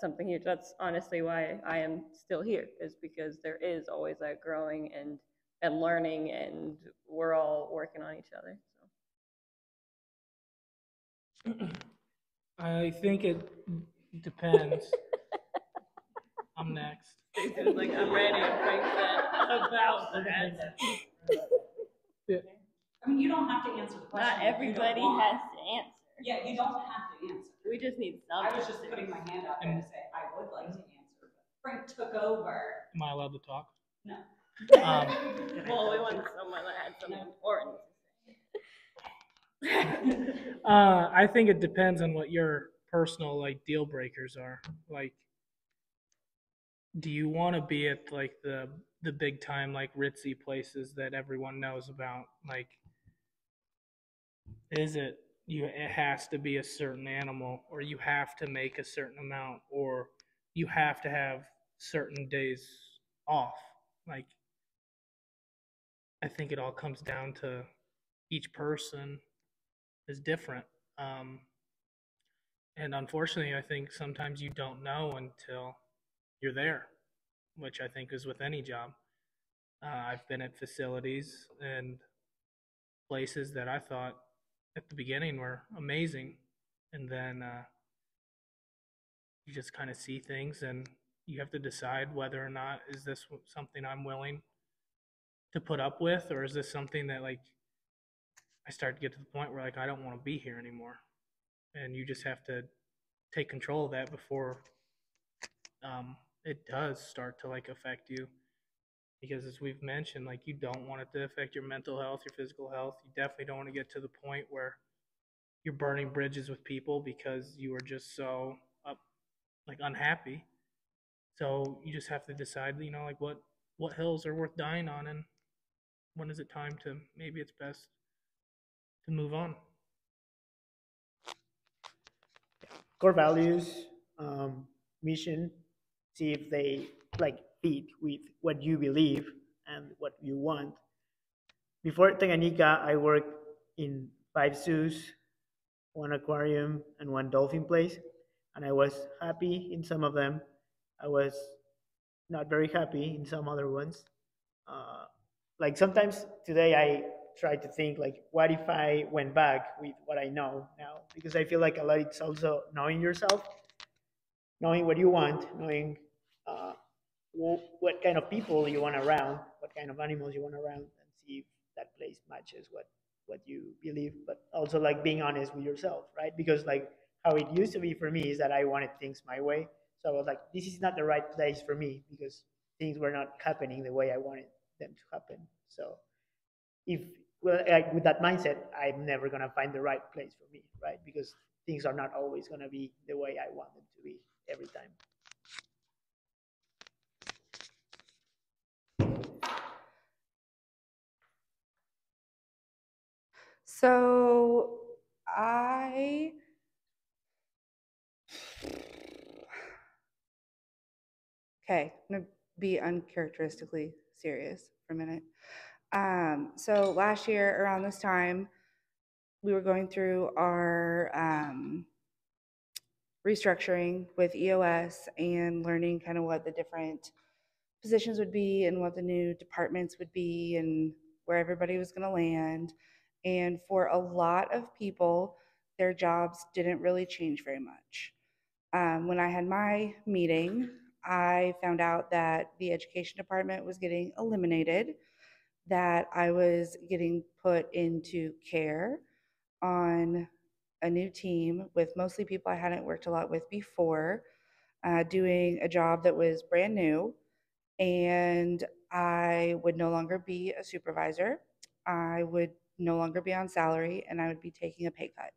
something huge. That's honestly why I am still here, is because there is always that growing and learning, and we're all working on each other. So. I think it depends. I'm next. Jason's like, I'm ready. Frank said, about that. Yeah. I mean, you don't have to answer the question. Not everybody has to answer. Yeah, you don't have to answer. We just need some. I was just putting my hand out there to say I would like to answer, but Frank took over. Am I allowed to talk? No. Well, we want someone that had something important to say. I think it depends on what your personal like deal breakers are. Like, do you want to be at like the big time like ritzy places that everyone knows about? Like, is it has to be a certain animal, or you have to make a certain amount, or you have to have certain days off? Like, I think it all comes down to each person is different. And unfortunately, I think sometimes you don't know until you're there, which I think is with any job. I've been at facilities and places that I thought at the beginning were amazing, and then you just kind of see things, and you have to decide whether or not is this something I'm willing to put up with, or is this something that like I start to get to the point where like I don't want to be here anymore. And you just have to take control of that before it does start to like affect you. Because as we've mentioned, like you don't want it to affect your mental health, your physical health. You definitely don't want to get to the point where you're burning bridges with people because you are just so unhappy. So you just have to decide, like what hills are worth dying on, and when is it time to maybe it's best to move on. Core values, mission, see if they like fit with what you believe and what you want. Before Tanganyika, I worked in 5 zoos, 1 aquarium, and 1 dolphin place, and I was happy in some of them. I was not very happy in some other ones. Like sometimes today I try to think like, what if I went back with what I know now? Because I feel like a lot it's also knowing yourself, knowing what you want, knowing what kind of people you want around, what kind of animals you want around, and see if that place matches what you believe. But also like being honest with yourself, right? Because like how it used to be for me is that I wanted things my way. So I was like, this is not the right place for me because things were not happening the way I wanted them to happen. So like with that mindset, I'm never gonna find the right place for me, right? Because things are not always gonna be the way I want them to be every time. So I okay, I'm gonna be uncharacteristically serious for a minute. So last year around this time, we were going through our restructuring with EOS and learning kind of what the different positions would be and what the new departments would be and where everybody was going to land. And for a lot of people, their jobs didn't really change very much. When I had my meeting, I found out that the education department was getting eliminated, that I was getting put into care on a new team with mostly people I hadn't worked a lot with before, doing a job that was brand new, and I would no longer be a supervisor. I would no longer be on salary, and I would be taking a pay cut.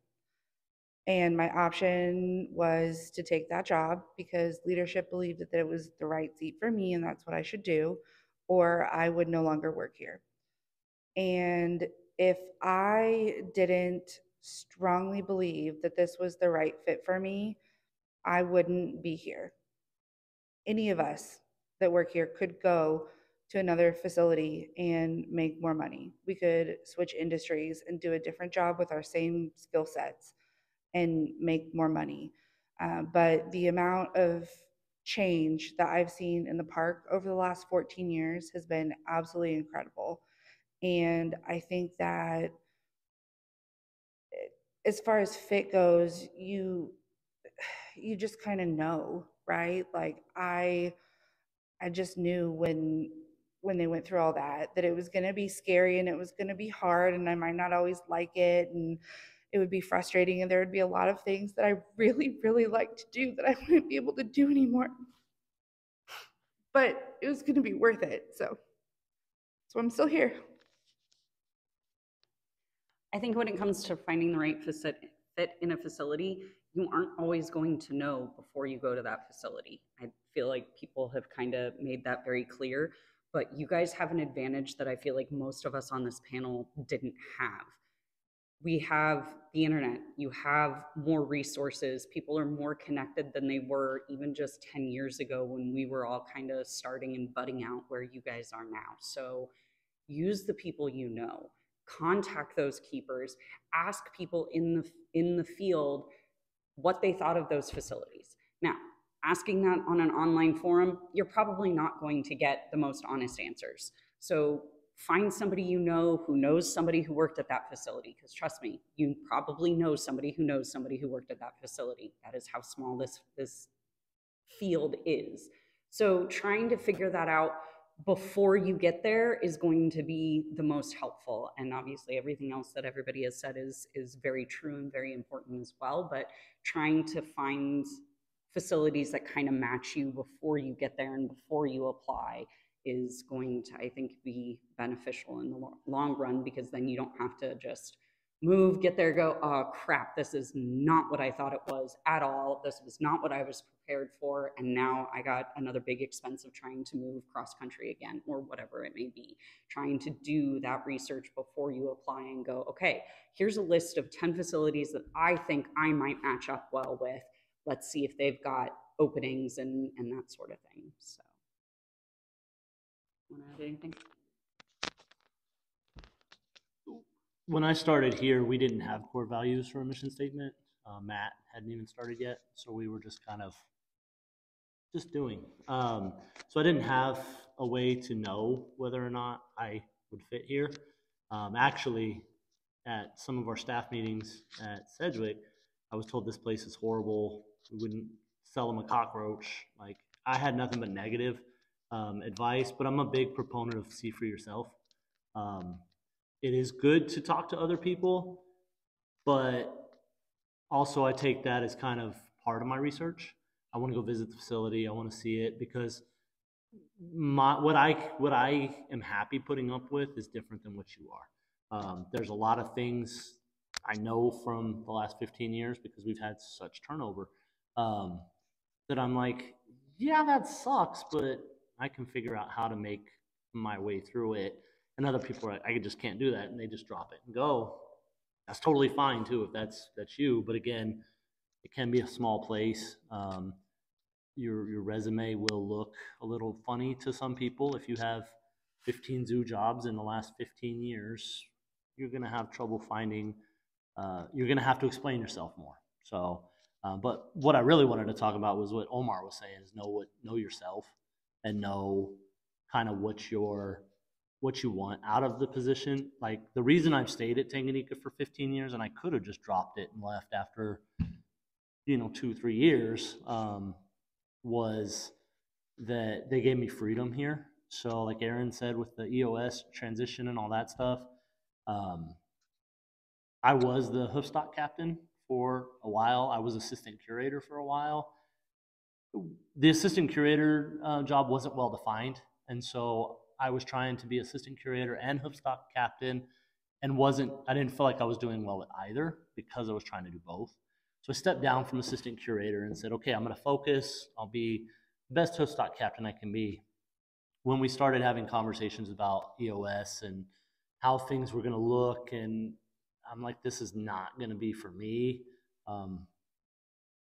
And my option was to take that job because leadership believed that it was the right seat for me and that's what I should do, or I would no longer work here. And if I didn't strongly believe that this was the right fit for me, I wouldn't be here. Any of us that work here could go to another facility and make more money. We could switch industries and do a different job with our same skill sets and make more money. But the amount of change that I've seen in the park over the last 14 years has been absolutely incredible. And I think that as far as fit goes, you just kind of know, right? Like I just knew when they went through all that it was going to be scary and it was going to be hard and I might not always like it and it would be frustrating and there would be a lot of things that I really really like to do that I wouldn't be able to do anymore. But it was going to be worth it. So I'm still here. I think when it comes to finding the right fit in a facility, you aren't always going to know before you go to that facility. I feel like people have kind of made that very clear, but you guys have an advantage that I feel like most of us on this panel didn't have. We have the internet, you have more resources, people are more connected than they were even just 10 years ago when we were all kind of starting and budding out where you guys are now. So use the people you know, contact those keepers, ask people in the field what they thought of those facilities. Now, asking that on an online forum, you're probably not going to get the most honest answers. So find somebody you know who knows somebody who worked at that facility, because trust me, you probably know somebody who worked at that facility. That is how small this field is. So trying to figure that out before you get there is going to be the most helpful. And obviously everything else that everybody has said is very true and very important as well. But trying to find facilities that kind of match you before you get there and before you apply is going to, I think, be beneficial in the long run, because then you don't have to just move, get there, go, oh crap, this is not what I thought it was at all. This was not what I was prepared for. And now I got another big expense of trying to move cross country again, or whatever it may be. Trying to do that research before you apply and go, okay, here's a list of 10 facilities that I think I might match up well with. Let's see if they've got openings and that sort of thing. So, want to add anything? When I started here, we didn't have core values for a mission statement. Matt hadn't even started yet, so we were just kind of just doing. So I didn't have a way to know whether or not I would fit here. Actually, at some of our staff meetings at Sedgwick, I was told this place is horrible. We wouldn't sell them a cockroach. Like, I had nothing but negative advice, but I'm a big proponent of see for yourself. It is good to talk to other people, but also I take that as kind of part of my research. I want to go visit the facility. I want to see it, because what I am happy putting up with is different than what you are. There's a lot of things I know from the last 15 years, because we've had such turnover, that I'm like, yeah, that sucks, but I can figure out how to make my way through it. And other people are like, I just can't do that, and they just drop it and go. that's totally fine too if that's you. But again, it can be a small place. Your resume will look a little funny to some people if you have 15 zoo jobs in the last 15 years. You're gonna have trouble finding. You're gonna have to explain yourself more. So, but what I really wanted to talk about was what Omar was saying: is know yourself, and know kind of what you want out of the position. Like the reason I've stayed at Tanganyika for 15 years, and I could have just dropped it and left after 2-3 years, was that they gave me freedom here. So like Aaron said, with the EOS transition and all that stuff, I was the hoofstock captain for a while. I was assistant curator for a while. The assistant curator job wasn't well defined, and so I was trying to be assistant curator and hoofstock captain, and I didn't feel like I was doing well with either because I was trying to do both. So I stepped down from assistant curator and said, okay, I'm going to focus. I'll be the best hoofstock captain I can be. When we started having conversations about EOS and how things were going to look, and I'm like, this is not going to be for me.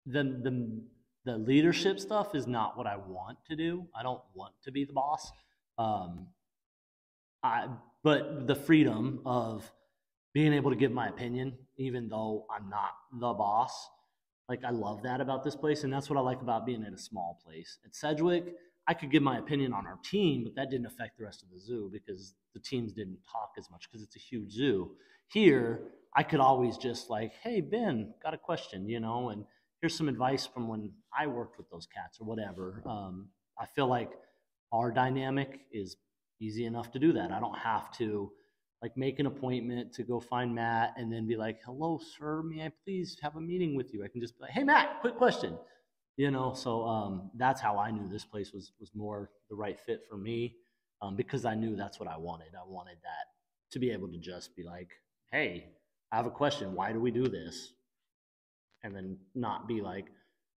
The leadership stuff is not what I want to do. I don't want to be the boss. But the freedom of being able to give my opinion, even though I'm not the boss, like I love that about this place, and that's what I like about being at a small place. At Sedgwick, I could give my opinion on our team, but that didn't affect the rest of the zoo because the teams didn't talk as much because it's a huge zoo. Here, I could always just like, hey, Ben, got a question, and here's some advice from when I worked with those cats or whatever. I feel like our dynamic is easy enough to do that. I don't have to like make an appointment to go find Matt and then be like, hello, sir, may I please have a meeting with you? I can just be like, hey, Matt, quick question. So that's how I knew this place was more the right fit for me, because I knew that's what I wanted. I wanted that to be able to just be like, hey, I have a question. Why do we do this? And then not be like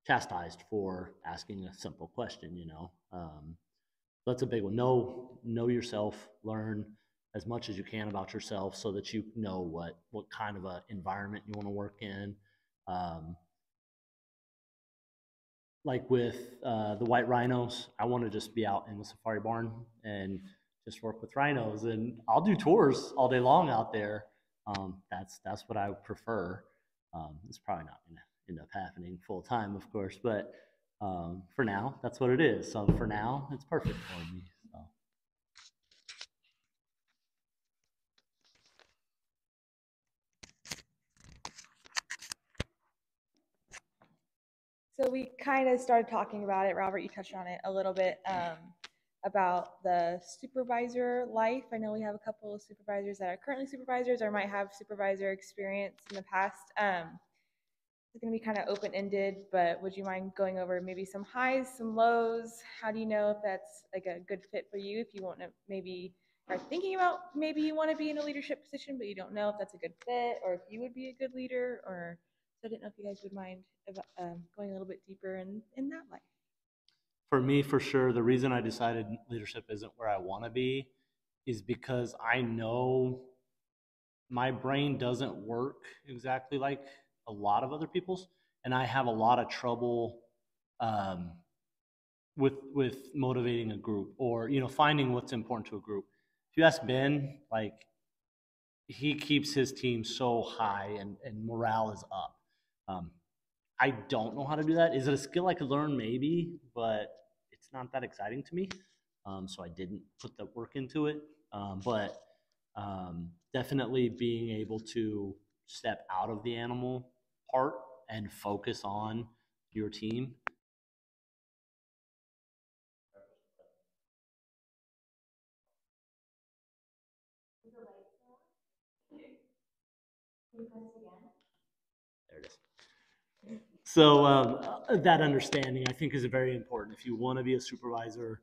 chastised for asking a simple question, that's a big one. Know yourself, learn as much as you can about yourself so that you know what kind of an environment you want to work in. Like with the white rhinos, I want to just be out in the safari barn and just work with rhinos, and I'll do tours all day long out there. That's what I prefer. It's probably not going to end up happening full time, of course, but for now, that's what it is. So for now, it's perfect for me. So we kind of started talking about it. Robert, you touched on it a little bit, about the supervisor life. I know we have a couple of supervisors that are currently supervisors or might have supervisor experience in the past. It's going to be kind of open-ended, but would you mind going over maybe some highs, some lows? How do you know if that's like a good fit for you? If you want to maybe are thinking about maybe you want to be in a leadership position, but you don't know if that's a good fit or if you would be a good leader, or so I didn't know if you guys would mind going a little bit deeper in that life. For me, for sure, the reason I decided leadership isn't where I want to be is because I know my brain doesn't work exactly like a lot of other people's, and I have a lot of trouble with motivating a group or finding what's important to a group. If you ask Ben, like he keeps his team so high and morale is up. I don't know how to do that. Is it a skill I could learn? Maybe, but it's not that exciting to me. So I didn't put the work into it. But definitely being able to step out of the animal part and focus on your team. There it is. So that understanding, I think, is very important. If you want to be a supervisor,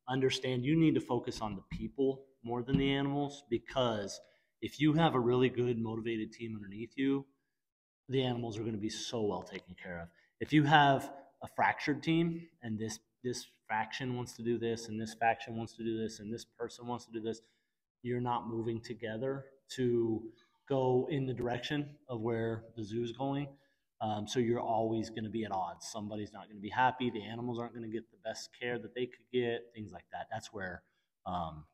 understand you need to focus on the people more than the animals, because if you have a really good, motivated team underneath you, the animals are going to be so well taken care of. If you have a fractured team and this faction wants to do this and this faction wants to do this and this person wants to do this, you're not moving together to go in the direction of where the zoo is going. So you're always going to be at odds. Somebody's not going to be happy. The animals aren't going to get the best care that they could get, things like that. That's where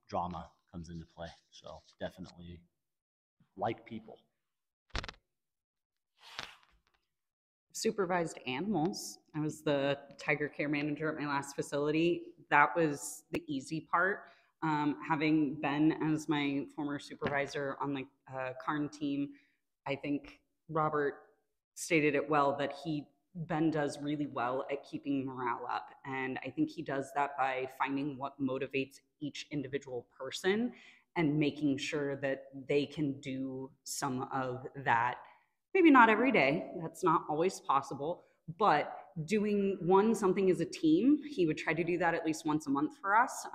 drama comes into play. So definitely like people. Supervised animals. I was the tiger care manager at my last facility. That was the easy part. Having Ben as my former supervisor on the Carn team, I think Robert stated it well that Ben does really well at keeping morale up. And I think he does that by finding what motivates each individual person and making sure that they can do some of that. Maybe not every day, that's not always possible, but doing something as a team. He would try to do that at least once a month for us.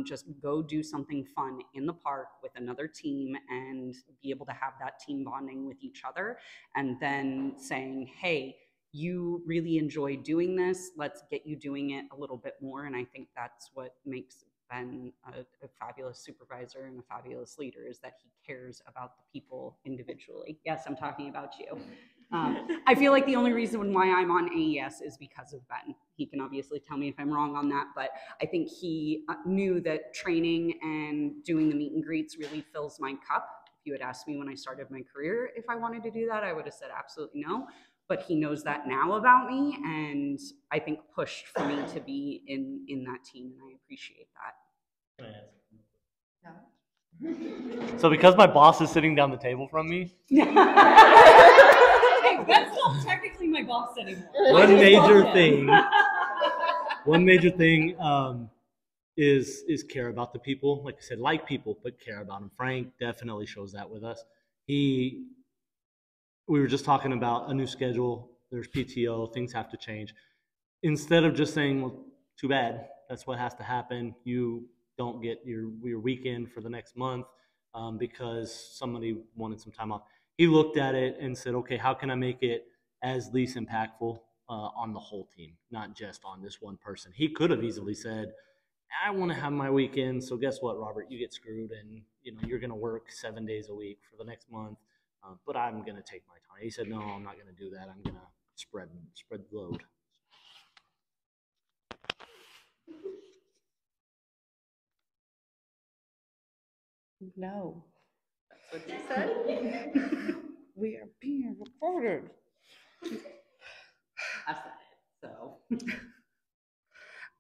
Just go do something fun in the park with another team and be able to have that team bonding with each other. And then saying, hey, you really enjoy doing this. Let's get you doing it a little bit more. And I think that's what makes Ben a fabulous supervisor and a fabulous leader, is that he cares about the people individually. Yes, I'm talking about you. I feel like the only reason why I'm on AES is because of Ben. He can obviously tell me if I'm wrong on that, but I think he knew that training and doing the meet and greets really fills my cup. If you had asked me when I started my career if I wanted to do that, I would have said absolutely no. But he knows that now about me, and I think pushed for me to be in that team, and I appreciate that. Yeah. So because my boss is sitting down the table from me, hey, that's not technically my boss anymore. One major thing is care about the people. Like I said, like people, but care about them. Frank definitely shows that with us. We were just talking about a new schedule. There's PTO, things have to change. Instead of just saying, well, too bad, that's what has to happen. You don't get your weekend for the next month because somebody wanted some time off. He looked at it and said, okay, how can I make it as least impactful on the whole team, not just on this one person? He could have easily said, I want to have my weekend, so guess what, Robert, you get screwed, and you're going to work 7 days a week for the next month. But I'm going to take my time. He said, no, I'm not going to do that. I'm going to spread the load. No. That's what you said? We are being recorded. I said it, so.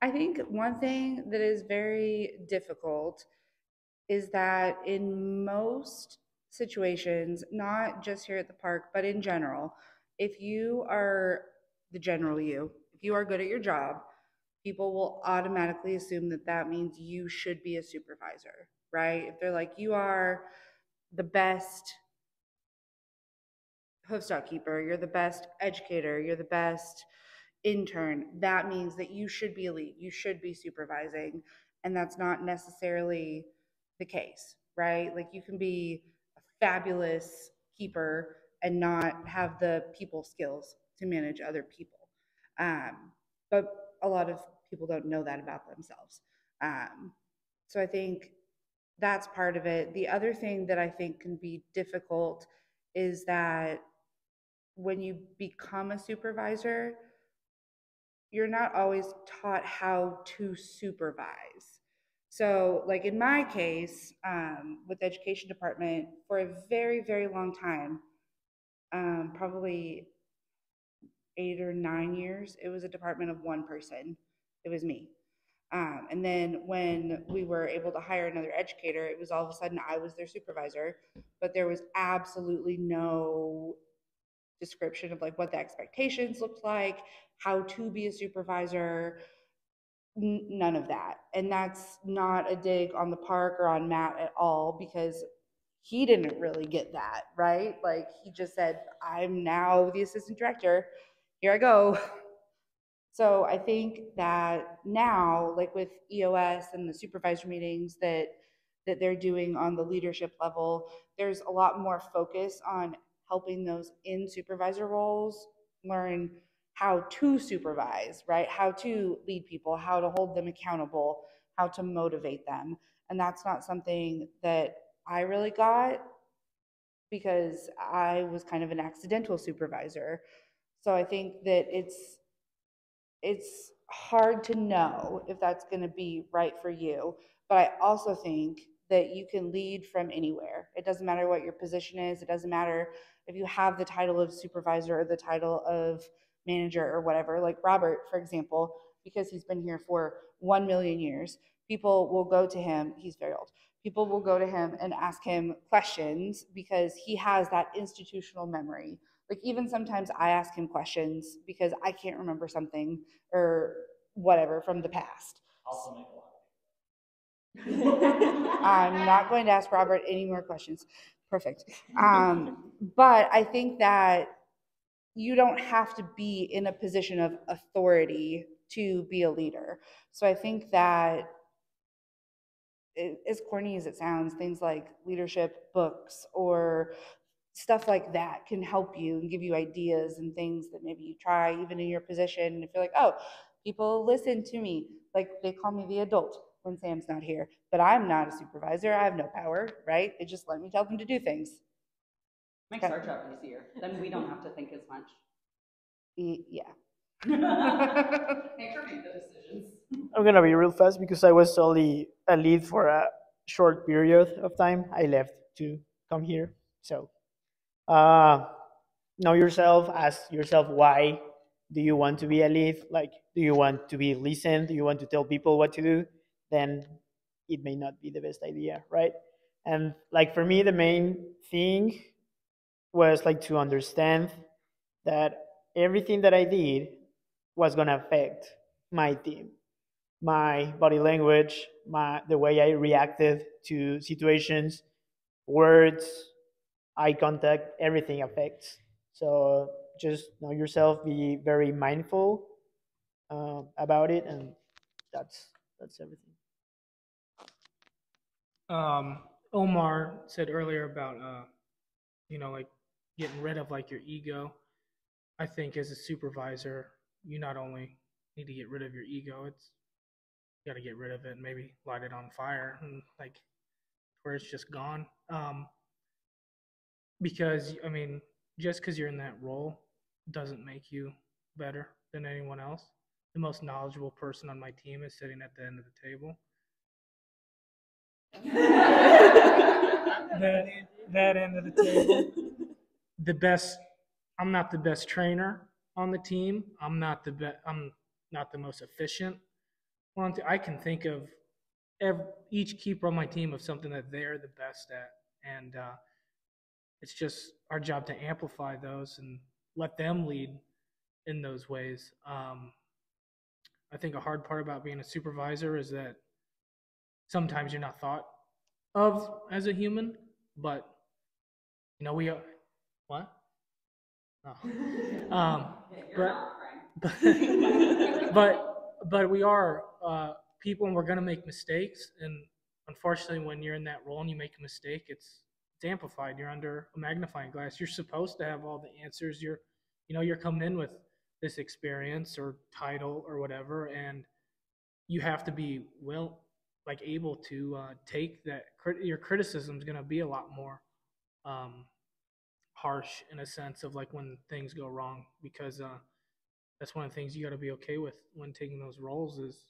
I think one thing that is very difficult is that in most situations, not just here at the park, but in general, if you are the general if you are good at your job, people will automatically assume that that means you should be a supervisor, right? If they're like, you are the best hoofstock keeper, you're the best educator, you're the best intern, that means that you should be a lead, you should be supervising. And that's not necessarily the case, right? Like you can be a fabulous keeper and not have the people skills to manage other people. But a lot of people don't know that about themselves. So I think that's part of it. The other thing that I think can be difficult is that when you become a supervisor, you're not always taught how to supervise. So, like in my case, with the education department, for a very, very long time, probably 8 or 9 years, it was a department of one person. It was me. And then when we were able to hire another educator, it was all of a sudden I was their supervisor, but there was absolutely no description of like what the expectations looked like, how to be a supervisor, none of that. And that's not a dig on the park or on Matt at all, because he didn't really get that, right? Like he just said, I'm now the assistant director, here I go. So I think that now, like with EOS and the supervisor meetings that they're doing on the leadership level, there's a lot more focus on helping those in supervisor roles learn how to supervise, right? How to lead people, how to hold them accountable, how to motivate them. And that's not something that I really got because I was kind of an accidental supervisor. So I think that it's hard to know if that's going to be right for you. But I also think that you can lead from anywhere. It doesn't matter what your position is. It doesn't matter if you have the title of supervisor or the title of manager or whatever. Like Robert, for example, because he's been here for 1 million years, people will go to him. He's very old. People will go to him and ask him questions because he has that institutional memory. Like even sometimes I ask him questions because I can't remember something or whatever from the past. Also make a lot. I'm not going to ask Robert any more questions. Perfect. But I think that you don't have to be in a position of authority to be a leader. So I think that as corny as it sounds, things like leadership books or stuff like that can help you and give you ideas and things that maybe you try even in your position. If you're like, oh, people listen to me, like they call me the adult when Sam's not here, but I'm not a supervisor. I have no power, right? They just let me tell them to do things. Makes our job easier. Then we don't have to think as much. Yeah. Make her make the decisions. I'm gonna be real fast because I was only a lead for a short period of time. I left to come here. So know yourself, ask yourself why do you want to be a lead? Like, do you want to be listened? Do you want to tell people what to do? Then it may not be the best idea, right? And like for me, the main thing was like to understand that everything that I did was gonna affect my team, my body language, the way I reacted to situations, words, eye contact, everything affects. So just know yourself, be very mindful about it, and that's everything. Omar said earlier about like getting rid of like your ego. I think as a supervisor, you not only need to get rid of your ego, it's you got to get rid of it and maybe light it on fire and like where it's just gone. Because I mean, just because you're in that role doesn't make you better than anyone else. The most knowledgeable person on my team is sitting at the end of the table. that end of the table. The best. I'm not the best trainer on the team. I'm not the most efficient. I can think of each keeper on my team of something that they're the best at, and it's just our job to amplify those and let them lead in those ways. I think a hard part about being a supervisor is that sometimes you're not thought of as a human, but we are. What? Oh. But we are people, and we're going to make mistakes. And unfortunately, when you're in that role and you make a mistake, it's amplified. You're under a magnifying glass. You're supposed to have all the answers. You're coming in with this experience or title or whatever, and you have to be able to take that. Your criticism is going to be a lot more harsh in a sense of like when things go wrong, because that's one of the things you got to be okay with when taking those roles is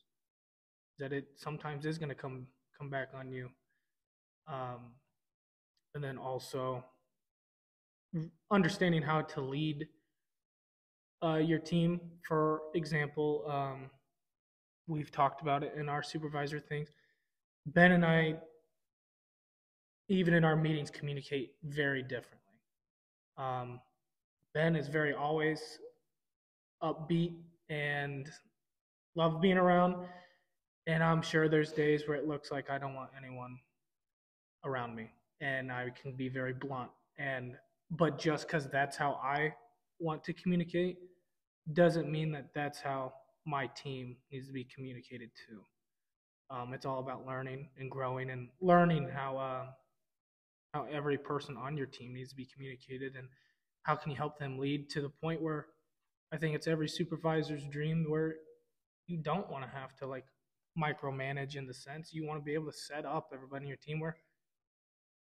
that it sometimes is going to come back on you. And then also understanding how to lead your team. For example, we've talked about it in our supervisor things. Ben and I, even in our meetings, communicate very differently. Ben is very always upbeat and love being around, and I'm sure there's days where it looks like I don't want anyone around me, and I can be very blunt. But just because that's how I want to communicate doesn't mean that that's how my team needs to be communicated to. It's all about learning and growing and learning how every person on your team needs to be communicated, and how can you help them lead to the point where I think it's every supervisor's dream where you don't want to have to like micromanage in the sense you want to be able to set up everybody in your team where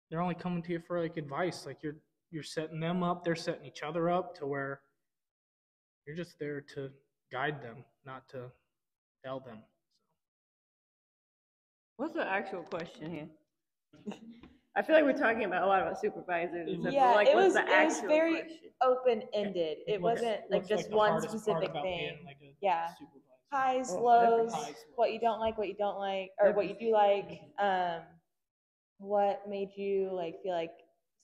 they're only coming to you for like advice. Like you're setting them up, they're setting each other up to where you're just there to guide them, not to tell them. What's the actual question here? I feel like we're talking about a lot about supervisors and stuff. Yeah, but like, it what's was the actual very question? open-ended. It wasn't like What's, just the one hardest part specific about thing. being, like, a Yeah. supervisor? Highs, Oh, lows, highs, what you don't like, or what you do like. What made you like feel like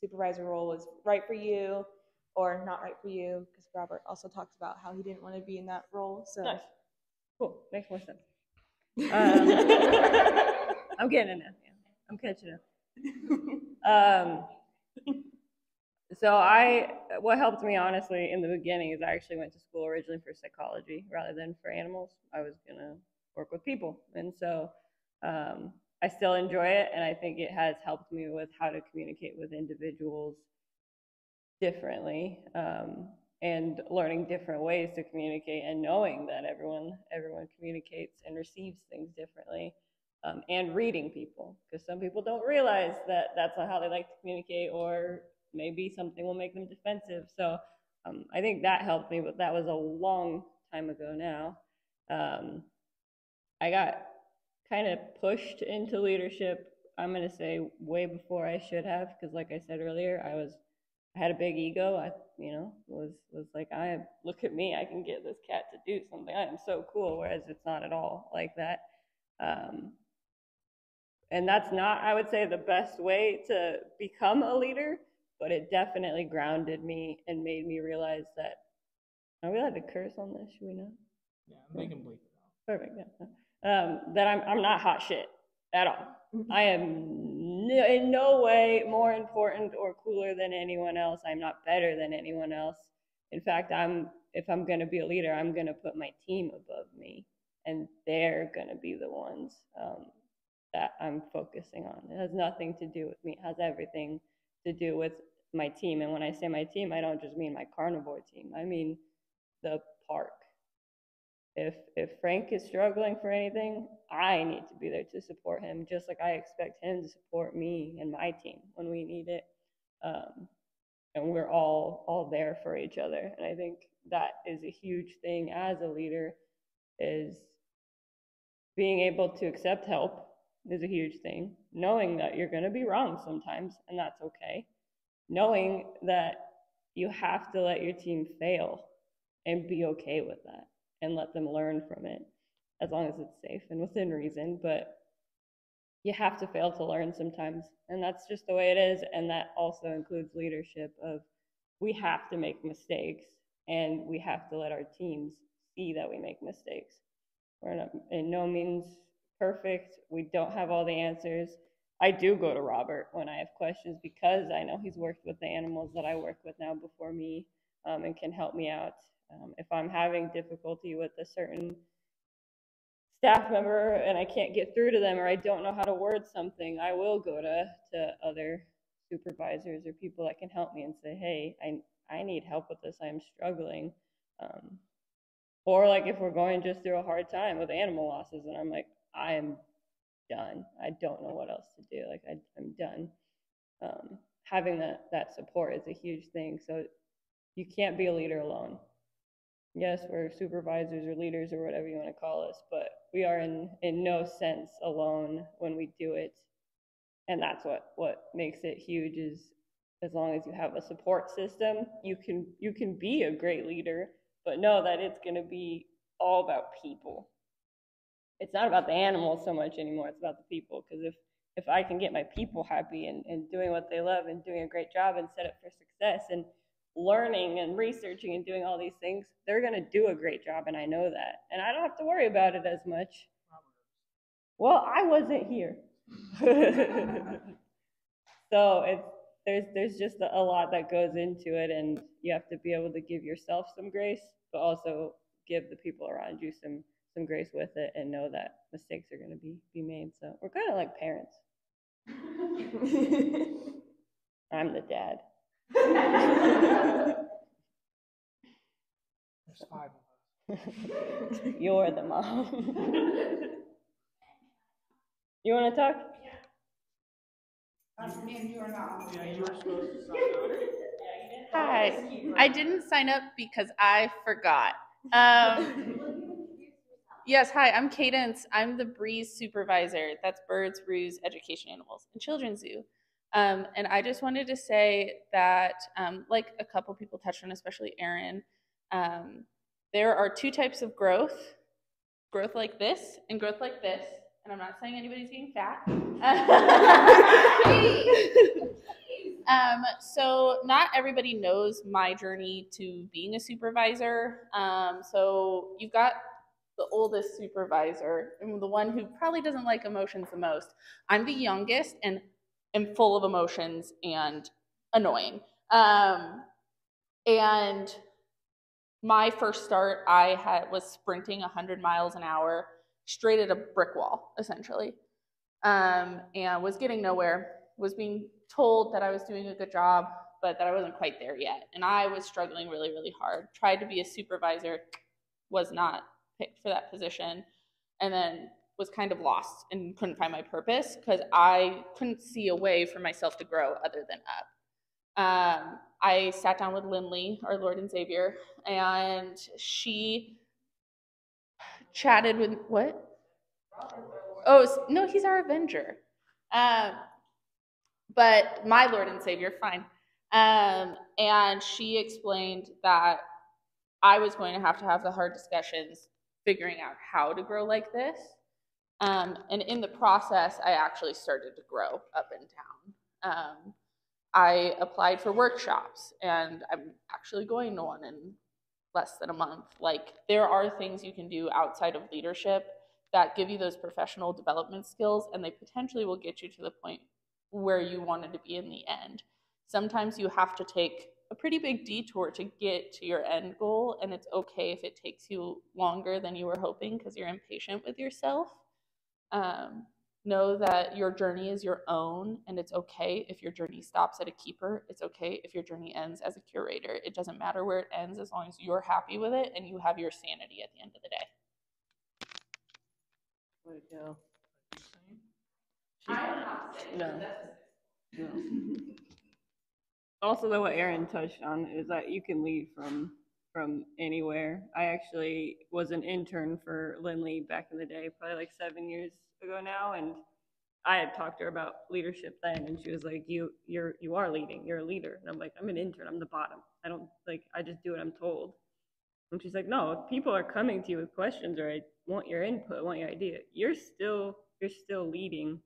supervisor role was right for you or not right for you? Because Robert also talked about how he didn't want to be in that role. So Nice. Cool. Makes more sense. I'm getting it now. Yeah. I'm catching up. What helped me honestly in the beginning is I actually went to school originally for psychology rather than for animals. I was gonna work with people, and so I still enjoy it, and I think it has helped me with how to communicate with individuals differently, and learning different ways to communicate, and knowing that everyone communicates and receives things differently, and reading people, because some people don't realize that that's not how they like to communicate, or maybe something will make them defensive. So I think that helped me, but that was a long time ago now. I got kind of pushed into leadership, I'm going to say way before I should have, because like I said earlier, I had a big ego. I was like, look at me, I can get this cat to do something. I am so cool, whereas it's not at all like that. And that's not, I would say, the best way to become a leader, but it definitely grounded me and made me realize that, are we allowed to curse on this? Should we not? Yeah, they can bleep it out. Perfect. Yeah. That I'm not hot shit at all. I am in no way more important or cooler than anyone else. I'm not better than anyone else. In fact, if I'm going to be a leader, I'm going to put my team above me, and they're going to be the ones that I'm focusing on. It has nothing to do with me. It has everything to do with my team. And when I say my team, I don't just mean my carnivore team. I mean the park. If Frank is struggling for anything, I need to be there to support him, just like I expect him to support me and my team when we need it. And we're all there for each other. And I think that is a huge thing as a leader, is being able to accept help is a huge thing. Knowing that you're going to be wrong sometimes, and that's okay. Knowing that you have to let your team fail and be okay with that, and let them learn from it, as long as it's safe and within reason. But you have to fail to learn sometimes, and that's just the way it is. And that also includes leadership of, we have to make mistakes, and we have to let our teams see that we make mistakes. We're not, in no means perfect. We don't have all the answers. I do go to Robert when I have questions, because I know he's worked with the animals that I work with now before me, and can help me out. If I'm having difficulty with a certain staff member and I can't get through to them, or I don't know how to word something, I will go to other supervisors or people that can help me and say, hey, I need help with this, I'm struggling. Or like if we're going just through a hard time with animal losses, and I'm like, I am done. I don't know what else to do. Like I'm done. Having that support is a huge thing. So you can't be a leader alone. Yes, we're supervisors or leaders or whatever you want to call us, but we are in no sense alone when we do it. And that's what makes it huge, is as long as you have a support system, you can be a great leader, but know that it's going to be all about people. It's not about the animals so much anymore, it's about the people. Because if I can get my people happy and doing what they love and doing a great job and set up for success and learning and researching and doing all these things, they're going to do a great job, and I know that. And I don't have to worry about it as much. Well, I wasn't here. So there's just a lot that goes into it, and you have to be able to give yourself some grace, but also give the people around you some grace with it, and know that mistakes are going to be made. So we're kind of like parents. I'm the dad. There's 5 of us. You're the mom. You want to talk? And you are not. Yeah, you were supposed to sign up. Hi. I didn't sign up because I forgot. Yes, hi, I'm Cadence. I'm the Breeze supervisor. That's birds, brews, education animals, and children's zoo. And I just wanted to say that, like a couple people touched on, especially Aaron, there are two types of growth like this and growth like this. And I'm not saying anybody's getting fat. So not everybody knows my journey to being a supervisor. So you've got the oldest supervisor and the one who probably doesn't like emotions the most. I'm the youngest and am full of emotions and annoying. And my first start, was sprinting 100 miles an hour straight at a brick wall, essentially, and was getting nowhere. Was being told that I was doing a good job, but that I wasn't quite there yet. And I was struggling really, really hard. Tried to be a supervisor, was not picked for that position, and then was kind of lost and couldn't find my purpose because I couldn't see a way for myself to grow other than up. I sat down with Lindley, our Lord and Savior, and she chatted with, what? Oh, no, he's our Avenger. But my Lord and Savior, fine. And she explained that I was going to have the hard discussions figuring out how to grow like this. And in the process, I actually started to grow up in town. I applied for workshops, and I'm actually going to one in less than a month. Like, there are things you can do outside of leadership that give you those professional development skills, and they potentially will get you to the point where you wanted to be in the end. Sometimes you have to take a pretty big detour to get to your end goal, and it's okay if it takes you longer than you were hoping because you're impatient with yourself. Know that your journey is your own, and it's okay if your journey stops at a keeper. It's okay if your journey ends as a curator. It doesn't matter where it ends as long as you're happy with it and you have your sanity at the end of the day. Way to go. I'm not saying No. Also, though, what Aaron touched on is that you can lead from anywhere. I actually was an intern for Lindley back in the day, probably like 7 years ago now, and I had talked to her about leadership then, and she was like, you are leading, you're a leader. And I'm like, I'm an intern, I'm the bottom. I just do what I'm told. And she's like, no, if people are coming to you with questions or I want your input, want your idea, you're still leading.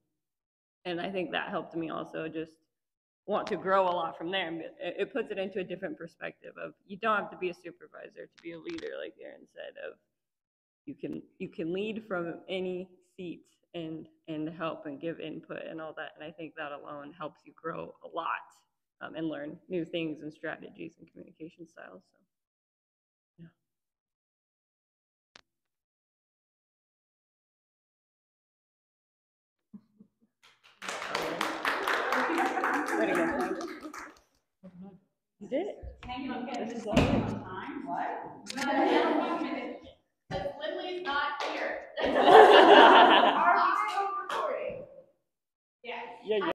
And I think that helped me also just want to grow a lot from there. It puts it into a different perspective of, you don't have to be a supervisor to be a leader, like Aaron said, of you can lead from any seat and help and give input and all that. And I think that alone helps you grow a lot and learn new things and strategies and communication styles. So, yeah. Way to go, Frank. You did it. This is all it. time. What? Lindley's not here.